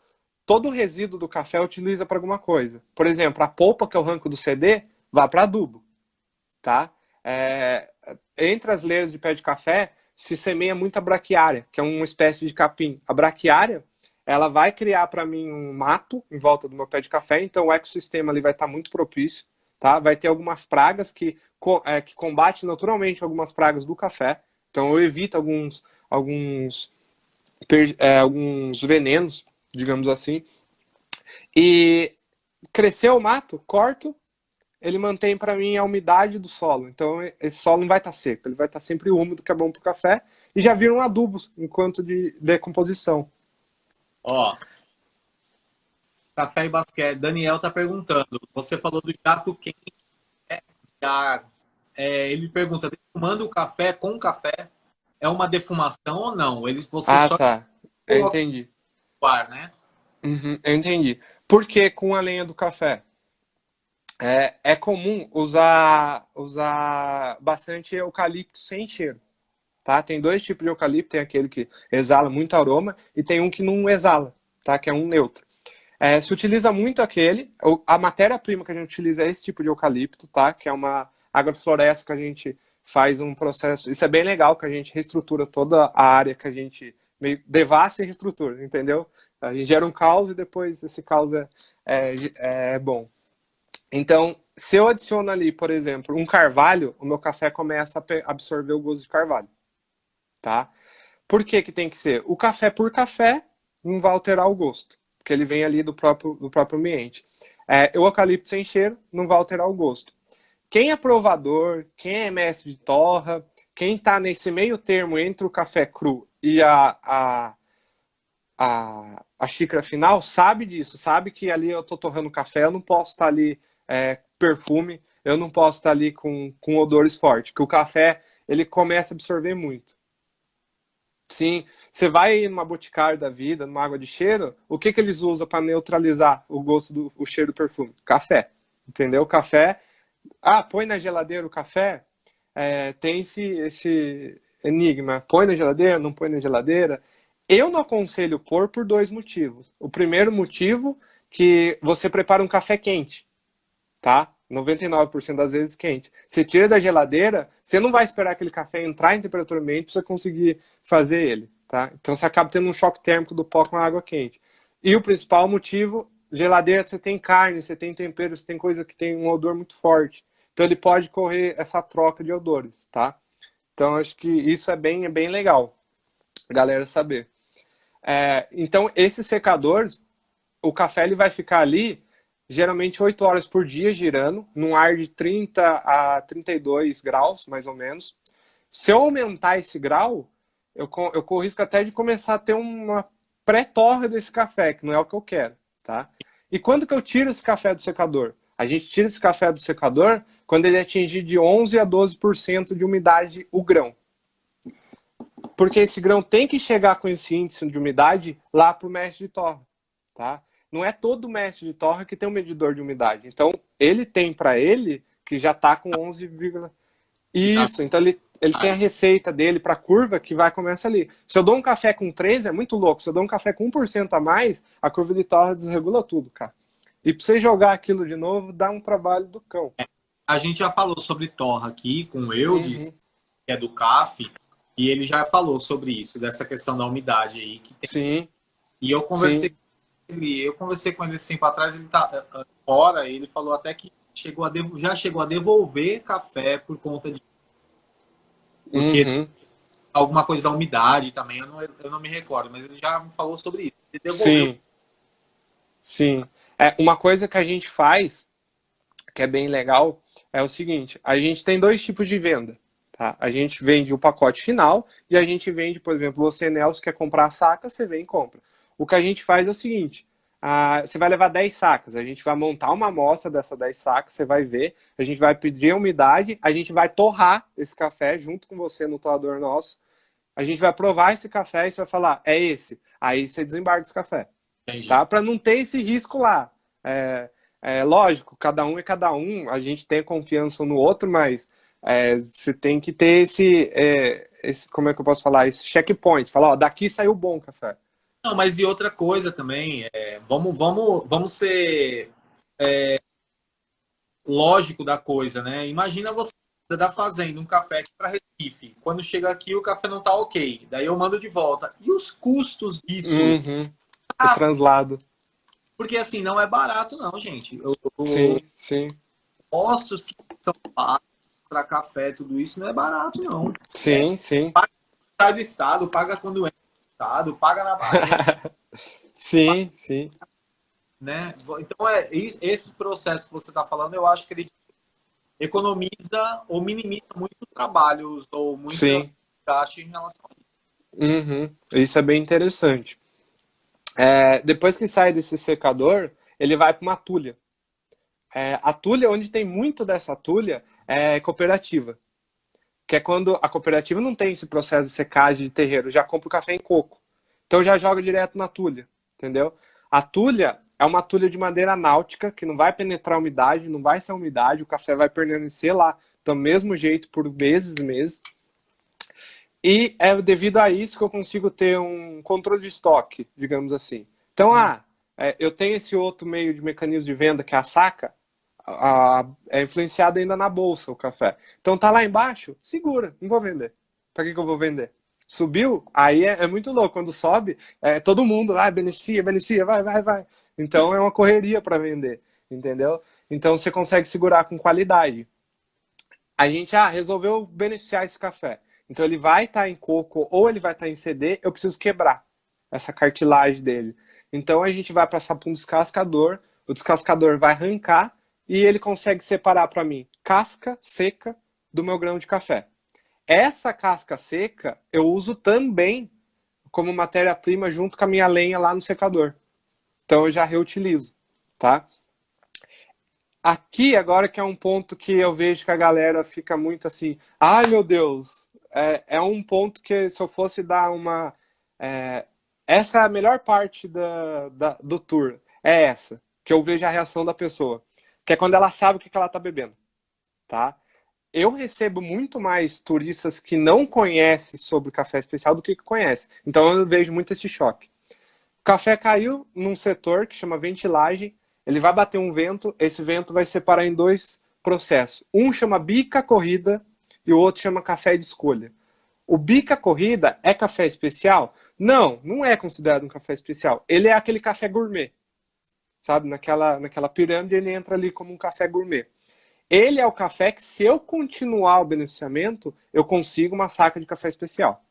Speaker 2: todo o resíduo do café utiliza para alguma coisa. Por exemplo, a polpa que eu arranco do CD, vai para adubo, tá? Entre as leiras de pé de café, se semeia muita braquiária, que é uma espécie de capim. A braquiária, ela vai criar para mim um mato em volta do meu pé de café, então o ecossistema ali vai estar muito propício, tá? Vai ter algumas pragas que combatem naturalmente algumas pragas do café, então eu evito alguns venenos, digamos assim. E cresceu o mato, corto, ele mantém para mim a umidade do solo. Então esse solo não vai estar seco, ele vai estar sempre úmido, que é bom para o café, e já viram adubos enquanto de decomposição.
Speaker 1: Ó, café e basquete. Daniel tá perguntando. Você falou do jato quente. Já, ele pergunta, defumando o café com café é uma defumação ou não? Você
Speaker 2: Ah,
Speaker 1: só
Speaker 2: tá. Eu
Speaker 1: coloca
Speaker 2: entendi.
Speaker 1: o ar, né?
Speaker 2: Uhum, eu entendi. Por que com a lenha do café? É comum usar bastante eucalipto sem cheiro, tá? Tem dois tipos de eucalipto, tem aquele que exala muito aroma e tem um que não exala, tá? Que é um neutro. Se utiliza muito aquele, a matéria-prima que a gente utiliza é esse tipo de eucalipto, tá? Que é uma agrofloresta que a gente faz um processo, isso é bem legal, que a gente reestrutura toda a área que a gente meio devassa e reestrutura, entendeu? A gente gera um caos e depois esse caos é bom. Então, se eu adiciono ali, por exemplo, um carvalho, o meu café começa a absorver o gosto de carvalho, tá? Por que que tem que ser? O café por café não vai alterar o gosto, porque ele vem ali do próprio ambiente. O eucalipto sem cheiro não vai alterar o gosto. Quem é provador, quem é mestre de torra, quem está nesse meio termo entre o café cru e a xícara final, sabe disso, sabe que ali eu estou torrando café, eu não posso estar ali perfume, eu não posso estar ali com odores fortes, porque o café ele começa a absorver muito. Sim, você vai numa boticário da vida, numa água de cheiro, o que eles usam para neutralizar o gosto o cheiro do perfume? Café, entendeu? Café, põe na geladeira o café, tem esse enigma, põe na geladeira, não põe na geladeira. Eu não aconselho pôr por dois motivos. O primeiro motivo, que você prepara um café quente, tá? 99% das vezes quente. Você tira da geladeira, você não vai esperar aquele café entrar em temperatura ambiente para você conseguir fazer ele, tá? Então você acaba tendo um choque térmico do pó com a água quente. E o principal motivo, geladeira você tem carne, você tem tempero, você tem coisa que tem um odor muito forte. Então ele pode correr essa troca de odores, tá? Então acho que isso é bem legal, galera saber. Então esses secadores, o café ele vai ficar ali geralmente 8 horas por dia girando, num ar de 30 a 32 graus, mais ou menos. Se eu aumentar esse grau, eu corro risco até de começar a ter uma pré-torra desse café, que não é o que eu quero, tá? E quando que eu tiro esse café do secador? A gente tira esse café do secador quando ele atingir de 11 a 12% de umidade o grão. Porque esse grão tem que chegar com esse índice de umidade lá para o mestre de torra, tá? Não é todo mestre de torra que tem um medidor de umidade. Então, ele tem para ele que já está com 11, isso. Então, ele tem a receita dele para a curva que vai começar ali. Se eu dou um café com 13, é muito louco. Se eu dou um café com 1% a mais, a curva de torra desregula tudo, cara. E para você jogar aquilo de novo, dá um trabalho do cão.
Speaker 1: A gente já falou sobre torra aqui com o Eudes,
Speaker 2: Uhum.
Speaker 1: que é do CAF, e ele já falou sobre isso, dessa questão da umidade aí.
Speaker 2: Sim,
Speaker 1: E eu conversei
Speaker 2: sim.
Speaker 1: com ele esse tempo atrás, ele tá fora, ele falou até que já chegou a devolver café por conta de. Porque
Speaker 2: Uhum.
Speaker 1: alguma coisa da umidade também, eu não me recordo, mas ele já me falou sobre isso. Ele devolveu.
Speaker 2: Sim, sim. Uma coisa que a gente faz, que é bem legal, é o seguinte: a gente tem dois tipos de venda. Tá? A gente vende o pacote final e a gente vende, por exemplo, você, Nelson, quer comprar a saca, você vem e compra. O que a gente faz é o seguinte: você vai levar 10 sacas, a gente vai montar uma amostra dessas 10 sacas, você vai ver, a gente vai pedir a umidade, a gente vai torrar esse café junto com você no torrador nosso, a gente vai provar esse café e você vai falar, é esse. Aí você desembarca esse café.
Speaker 1: Entendi.
Speaker 2: Tá? Para não ter esse risco lá. Lógico, cada um é cada um, a gente tem confiança no outro, mas você tem que ter esse, como é que eu posso falar, esse checkpoint, falar, ó, daqui saiu bom café.
Speaker 1: Não, mas e outra coisa também, vamos ser lógico da coisa, né? Imagina você da fazenda um café aqui para Recife. Quando chega aqui o café não tá ok. Daí eu mando de volta. E os custos disso?
Speaker 2: Uhum. O translado.
Speaker 1: Porque assim, não é barato não, gente.
Speaker 2: Sim, sim.
Speaker 1: Postos que são pagos para café, tudo isso não é barato não.
Speaker 2: Sim, sim.
Speaker 1: Sai do estado, paga quando é do estado, paga na Bahia,
Speaker 2: Sim, sim.
Speaker 1: né? Então esse processo que você está falando, eu acho que ele economiza ou minimiza muito trabalhos ou muito
Speaker 2: Sim.
Speaker 1: gasto em relação a isso.
Speaker 2: Uhum. Isso é bem interessante. Depois que sai desse secador, ele vai para uma tulha. A tulha, onde tem muito dessa tulha, é cooperativa. Que é quando a cooperativa não tem esse processo de secagem de terreiro, já compra o café em coco. Então já joga direto na tulha, entendeu? A tulha é uma tulha de madeira náutica, que não vai penetrar a umidade, não vai ser umidade, o café vai permanecer lá do mesmo jeito por meses e meses. E é devido a isso que eu consigo ter um controle de estoque, digamos assim. Então, eu tenho esse outro meio de mecanismo de venda, que é a saca, é influenciado ainda na bolsa o café. Então tá lá embaixo, segura, não vou vender. Para que eu vou vender? Subiu, aí é muito louco. Quando sobe, todo mundo lá, beneficia, vai. Então é uma correria para vender, entendeu? Então você consegue segurar com qualidade. A gente resolveu beneficiar esse café. Então ele vai estar em coco ou ele vai estar em CD, eu preciso quebrar essa cartilagem dele. Então a gente vai passar por um descascador, o descascador vai arrancar e ele consegue separar para mim casca seca do meu grão de café. Essa casca seca eu uso também como matéria-prima junto com a minha lenha lá no secador. Então eu já reutilizo, tá? Aqui agora que é um ponto que eu vejo que a galera fica muito assim, ai meu Deus, é um ponto que se eu fosse dar uma... essa é a melhor parte do tour, é essa, que eu vejo a reação da pessoa, que é quando ela sabe o que ela tá bebendo, tá? Eu recebo muito mais turistas que não conhecem sobre o café especial do que conhecem. Então eu vejo muito esse choque. O café caiu num setor que chama ventilagem, ele vai bater um vento, esse vento vai separar em dois processos. Um chama bica corrida e o outro chama café de escolha. O bica corrida é café especial? Não, não é considerado um café especial. Ele é aquele café gourmet. Sabe, naquela pirâmide ele entra ali como um café gourmet. Ele é o café que, se eu continuar o beneficiamento, eu consigo uma saca de café especial.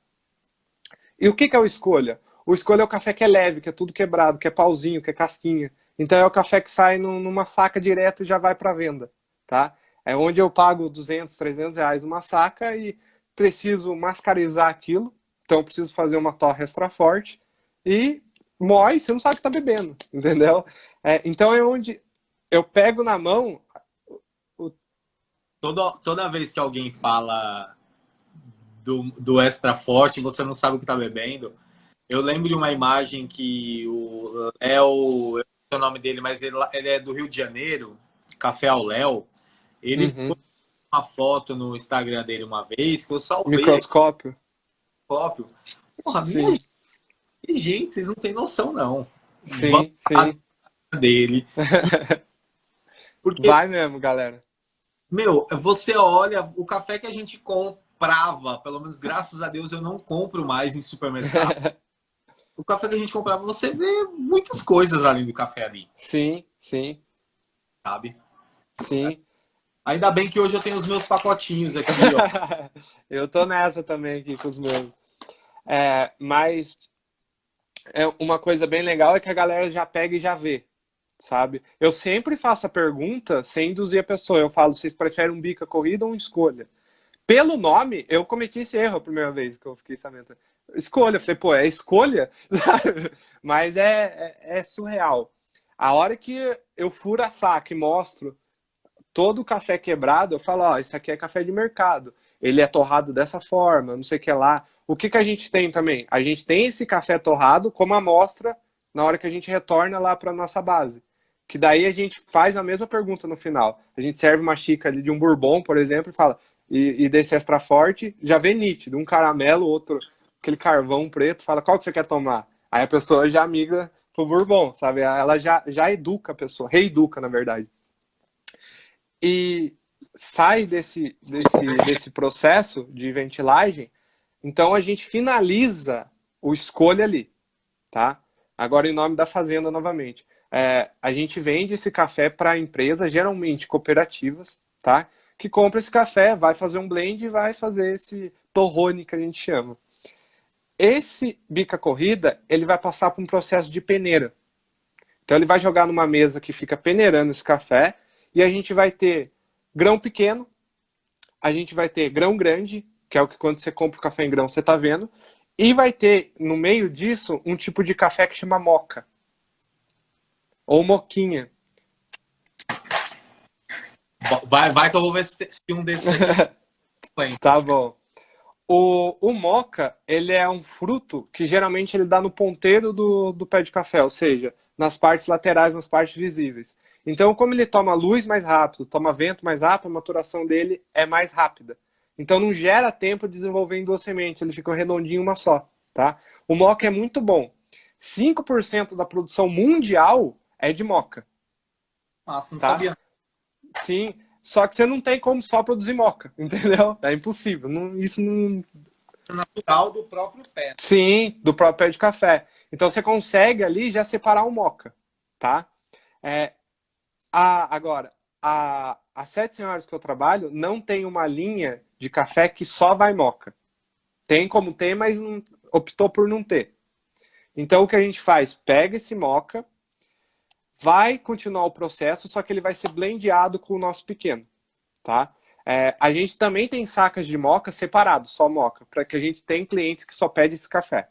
Speaker 2: E o que é o escolha? O escolha é o café que é leve, que é tudo quebrado, que é pauzinho, que é casquinha. Então é o café que sai numa saca direto e já vai para venda, tá? É onde eu pago 200, 300 reais uma saca e preciso mascarizar aquilo. Então eu preciso fazer uma torra extra forte e mói, você não sabe o que tá bebendo, entendeu? Então é onde eu pego na mão...
Speaker 1: Toda vez que alguém fala do extra forte, você não sabe o que está bebendo. Eu lembro de uma imagem que o Léo, eu não sei o nome dele, mas ele é do Rio de Janeiro, Café ao Léo. Ele postou uma foto no Instagram dele uma vez que eu salvei.
Speaker 2: Microscópio.
Speaker 1: Porra, minha gente, vocês não têm noção, não.
Speaker 2: Sim, sim.
Speaker 1: Dele. Porque,
Speaker 2: vai mesmo, galera.
Speaker 1: Meu, você olha, o café que a gente comprava, pelo menos graças a Deus eu não compro mais em supermercado. O café que a gente comprava, você vê muitas coisas além do café ali.
Speaker 2: Sim, sim.
Speaker 1: Sabe?
Speaker 2: Sim.
Speaker 1: Ainda bem que hoje eu tenho os meus pacotinhos aqui, ó.
Speaker 2: Eu tô nessa também aqui com os meus. Mas uma coisa bem legal é que a galera já pega e já vê. Sabe? Eu sempre faço a pergunta sem induzir a pessoa. Eu falo, vocês preferem um bica corrida ou uma escolha? Pelo nome, eu cometi esse erro a primeira vez que eu fiquei sabendo. Escolha. Eu falei, pô, é escolha? Mas é surreal. A hora que eu furo a saca e mostro todo o café quebrado, eu falo, ó, isso aqui é café de mercado. Ele é torrado dessa forma, não sei o que lá. O que a gente tem também? A gente tem esse café torrado como amostra na hora que a gente retorna lá para nossa base. Que daí a gente faz a mesma pergunta no final. A gente serve uma xícara de um bourbon, por exemplo, e fala, e desse extra forte, já vem nítido, um caramelo, outro, aquele carvão preto, fala, qual que você quer tomar? Aí a pessoa já migra pro bourbon, sabe? Ela já educa a pessoa, reeduca, na verdade. E sai desse processo de ventilagem, então a gente finaliza o escolha ali, tá? Agora, em nome da fazenda, novamente. A gente vende esse café para empresas, geralmente cooperativas, tá? Que compra esse café, vai fazer um blend e vai fazer esse torrone que a gente chama. Esse bica corrida, ele vai passar por um processo de peneira. Então, ele vai jogar numa mesa que fica peneirando esse café e a gente vai ter grão pequeno, a gente vai ter grão grande, que é o que quando você compra o café em grão você tá vendo, e vai ter, no meio disso, um tipo de café que chama moca. ou moquinha.
Speaker 1: Vai que eu vou ver se um desses aqui tem.
Speaker 2: Tá bom. O moca, ele é um fruto que geralmente ele dá no ponteiro do pé de café, ou seja, nas partes laterais, nas partes visíveis. Então, como ele toma luz mais rápido, toma vento mais rápido, a maturação dele é mais rápida. Então, não gera tempo de desenvolver em duas sementes, ele fica redondinho uma só, tá? O moca é muito bom. 5% da produção mundial é de moca,
Speaker 1: Nossa, não
Speaker 2: tá?
Speaker 1: sabia.
Speaker 2: Sim, só que você não tem como só produzir moca, entendeu? É impossível. Isso não.
Speaker 1: Natural do próprio pé.
Speaker 2: Sim, do próprio pé de café. Então você consegue ali já separar o moca, tá? É, agora, as Sete Senhoras que eu trabalho não tem uma linha de café que só vai moca. Tem como ter, mas optou por não ter. Então o que a gente faz? Pega esse moca, vai continuar o processo, só que ele vai ser blendeado com o nosso pequeno, tá? A gente também tem sacas de moca separados, só moca, para que a gente tenha clientes que só pedem esse café,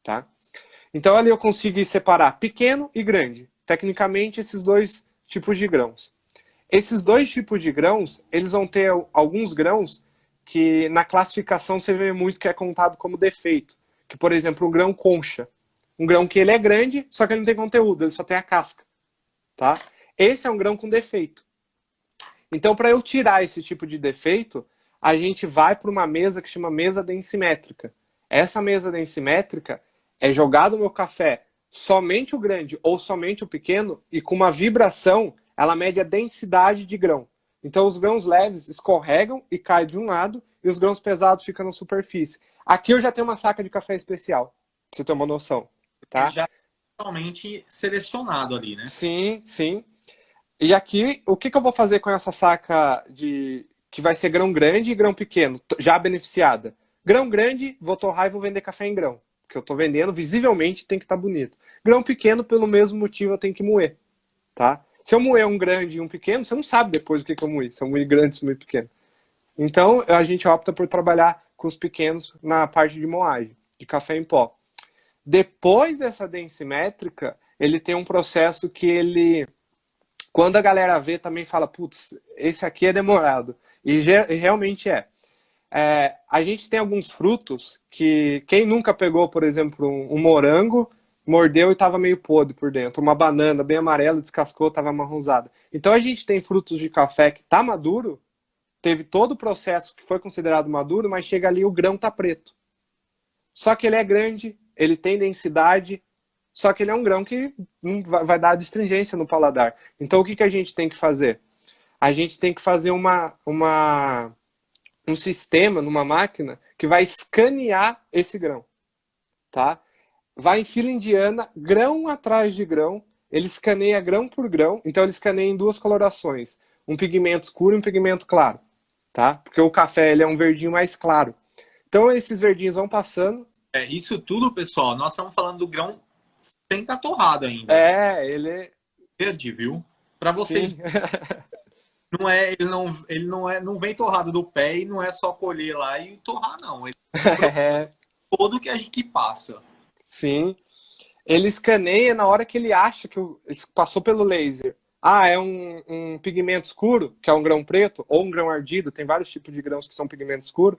Speaker 2: tá? Então ali eu consigo separar pequeno e grande. Tecnicamente, esses dois tipos de grãos. Esses dois tipos de grãos, eles vão ter alguns grãos que na classificação você vê muito que é contado como defeito. Que, por exemplo, o grão concha. Um grão que ele é grande, só que ele não tem conteúdo, ele só tem a casca, tá? Esse é um grão com defeito. Então, para eu tirar esse tipo de defeito, a gente vai para uma mesa que chama mesa densimétrica. Essa mesa densimétrica é jogado no meu café somente o grande ou somente o pequeno e com uma vibração ela mede a densidade de grão. Então, os grãos leves escorregam e caem de um lado e os grãos pesados ficam na superfície. Aqui eu já tenho uma saca de café especial, pra você ter uma noção, tá?
Speaker 1: Já totalmente selecionado ali, né?
Speaker 2: Sim, sim. E aqui, o que eu vou fazer com essa saca que vai ser grão grande e grão pequeno, já beneficiada? Grão grande, vou torrar e vou vender café em grão. Porque eu estou vendendo, visivelmente tem que estar bonito. Grão pequeno, pelo mesmo motivo, eu tenho que moer, tá? Se eu moer um grande e um pequeno, você não sabe depois o que eu moí. Se eu moí grande, se eu moí pequeno. Então, a gente opta por trabalhar com os pequenos na parte de moagem, de café em pó. Depois dessa densimétrica, ele tem um processo que ele... Quando a galera vê, também fala, putz, esse aqui é demorado. E realmente é. A gente tem alguns frutos que, quem nunca pegou, por exemplo, um morango, mordeu e estava meio podre por dentro. Uma banana bem amarela, descascou, estava amarronzada. Então a gente tem frutos de café que está maduro, teve todo o processo que foi considerado maduro, mas chega ali o grão está preto. Só que ele é grande, ele tem densidade, só que ele é um grão que vai dar astringência no paladar. Então, o que a gente tem que fazer? A gente tem que fazer um sistema numa máquina que vai escanear esse grão, tá? Vai em fila indiana, grão atrás de grão, ele escaneia grão por grão, então ele escaneia em duas colorações, um pigmento escuro e um pigmento claro, tá? Porque o café ele é um verdinho mais claro. Então, esses verdinhos vão passando.
Speaker 1: Isso tudo, pessoal, nós estamos falando do grão sem estar torrado ainda.
Speaker 2: Ele é
Speaker 1: verde, viu? Para vocês,
Speaker 2: sim.
Speaker 1: não vem torrado do pé e não é só colher lá e torrar, não. Ele todo que passa.
Speaker 2: Sim. Ele escaneia na hora que ele acha que passou pelo laser. Ah, é um pigmento escuro, que é um grão preto, ou um grão ardido, tem vários tipos de grãos que são pigmento escuro.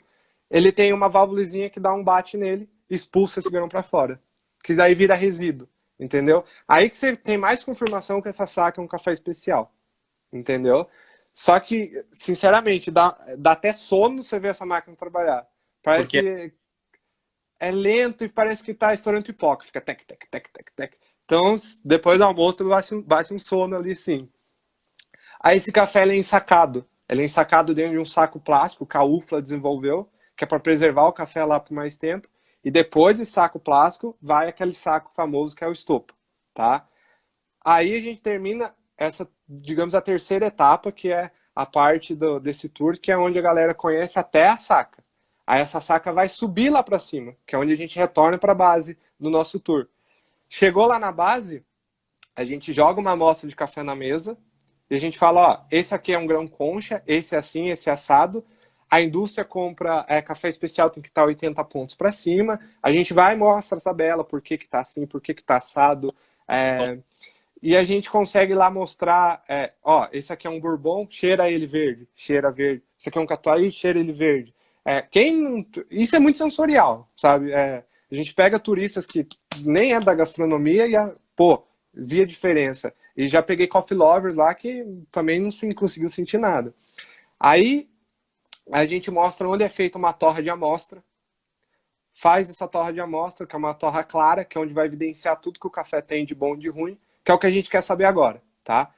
Speaker 2: Ele tem uma válvulazinha que dá um bate nele e expulsa esse grão para fora. Que daí vira resíduo, entendeu? Aí que você tem mais confirmação que essa saca é um café especial, entendeu? Só que, sinceramente, dá até sono você ver essa máquina trabalhar. Parece que é lento e parece que tá estourando pipoca. Fica tec, tec, tec, tec, tec. Então, depois do almoço, bate um sono ali, sim. Aí esse café ele é ensacado. Ele é ensacado dentro de um saco plástico que a UFLA desenvolveu, que é para preservar o café lá por mais tempo. E depois desse saco plástico, vai aquele saco famoso que é o estopa, tá? Aí a gente termina essa, digamos, a terceira etapa, que é a parte desse tour, que é onde a galera conhece até a saca. Aí essa saca vai subir lá para cima, que é onde a gente retorna para a base do nosso tour. Chegou lá na base, a gente joga uma amostra de café na mesa e a gente fala, ó, esse aqui é um grão concha, esse é assim, esse é assado. A indústria compra café especial, tem que estar 80 pontos para cima. A gente vai e mostra a tabela, por que está assim, por que está assado. e a gente consegue lá mostrar, ó, esse aqui é um bourbon, cheira ele verde, cheira verde. Esse aqui é um catuai, cheira ele verde. Isso é muito sensorial, sabe? A gente pega turistas que nem é da gastronomia e, pô, via diferença. E já peguei coffee lovers lá que também não conseguiu sentir nada. Aí a gente mostra onde é feita uma torra de amostra, faz essa torra de amostra, que é uma torra clara, que é onde vai evidenciar tudo que o café tem de bom e de ruim, que é o que a gente quer saber agora, tá?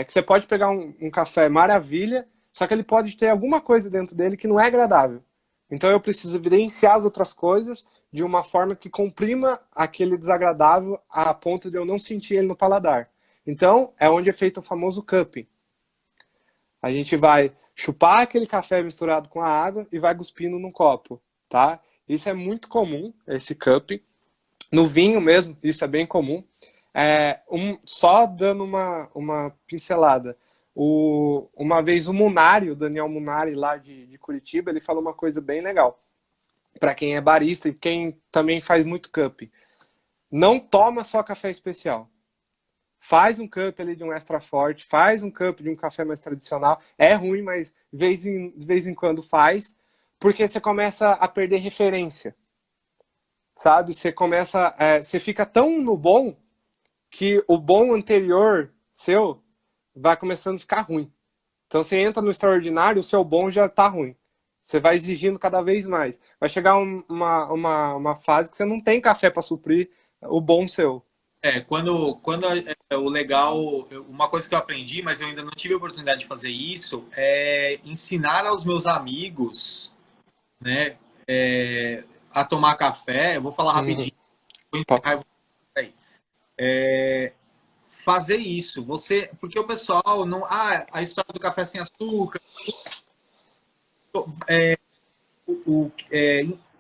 Speaker 2: Que você pode pegar um café maravilha, só que ele pode ter alguma coisa dentro dele que não é agradável. Então eu preciso evidenciar as outras coisas de uma forma que comprima aquele desagradável a ponto de eu não sentir ele no paladar. Então é onde é feito o famoso cupping. A gente vai chupar aquele café misturado com a água e vai cuspindo num copo, tá? Isso é muito comum, esse cupping. No vinho mesmo, isso é bem comum. Só dando uma pincelada. Uma vez o Munari, o Daniel Munari lá de Curitiba, ele falou uma coisa bem legal. Para quem é barista e quem também faz muito cupping. Não toma só café especial. Faz um cup ali de um extra forte, faz um cup de um café mais tradicional. É ruim, mas de vez em quando faz, porque você começa a perder referência. Sabe? Você fica tão no bom que o bom anterior seu vai começando a ficar ruim. Então você entra no extraordinário, o seu bom já tá ruim. Você vai exigindo cada vez mais. Vai chegar uma fase que você não tem café para suprir o bom seu.
Speaker 1: O legal, uma coisa que eu aprendi, mas eu ainda não tive a oportunidade de fazer isso, é ensinar aos meus amigos, né, a tomar café. Eu vou falar rapidinho, vou encerrar e vou aí. Fazer isso, porque o pessoal não, a história do café sem açúcar,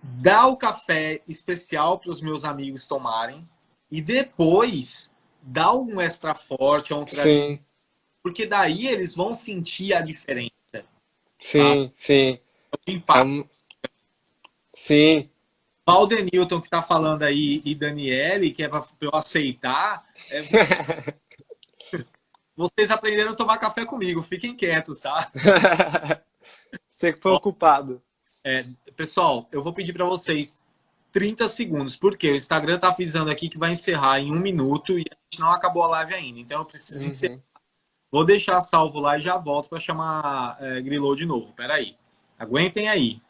Speaker 1: dar o café especial para os meus amigos tomarem e depois dar um extra forte, um tradicional,
Speaker 2: Sim,
Speaker 1: porque daí eles vão sentir a diferença, tá?
Speaker 2: sim, sim.
Speaker 1: O
Speaker 2: É
Speaker 1: impacto.
Speaker 2: um- sim.
Speaker 1: Valdenilton que está falando aí e Daniele, que é para eu aceitar, vocês aprenderam a tomar café comigo, fiquem quietos, tá?
Speaker 2: Você que foi ocupado.
Speaker 1: Pessoal, eu vou pedir para vocês 30 segundos, porque o Instagram tá avisando aqui que vai encerrar em 1 minuto e a gente não acabou a live ainda, então eu preciso encerrar.
Speaker 2: Uhum.
Speaker 1: Vou deixar salvo lá e já volto para chamar Grilou de novo. Peraí. Aguentem aí.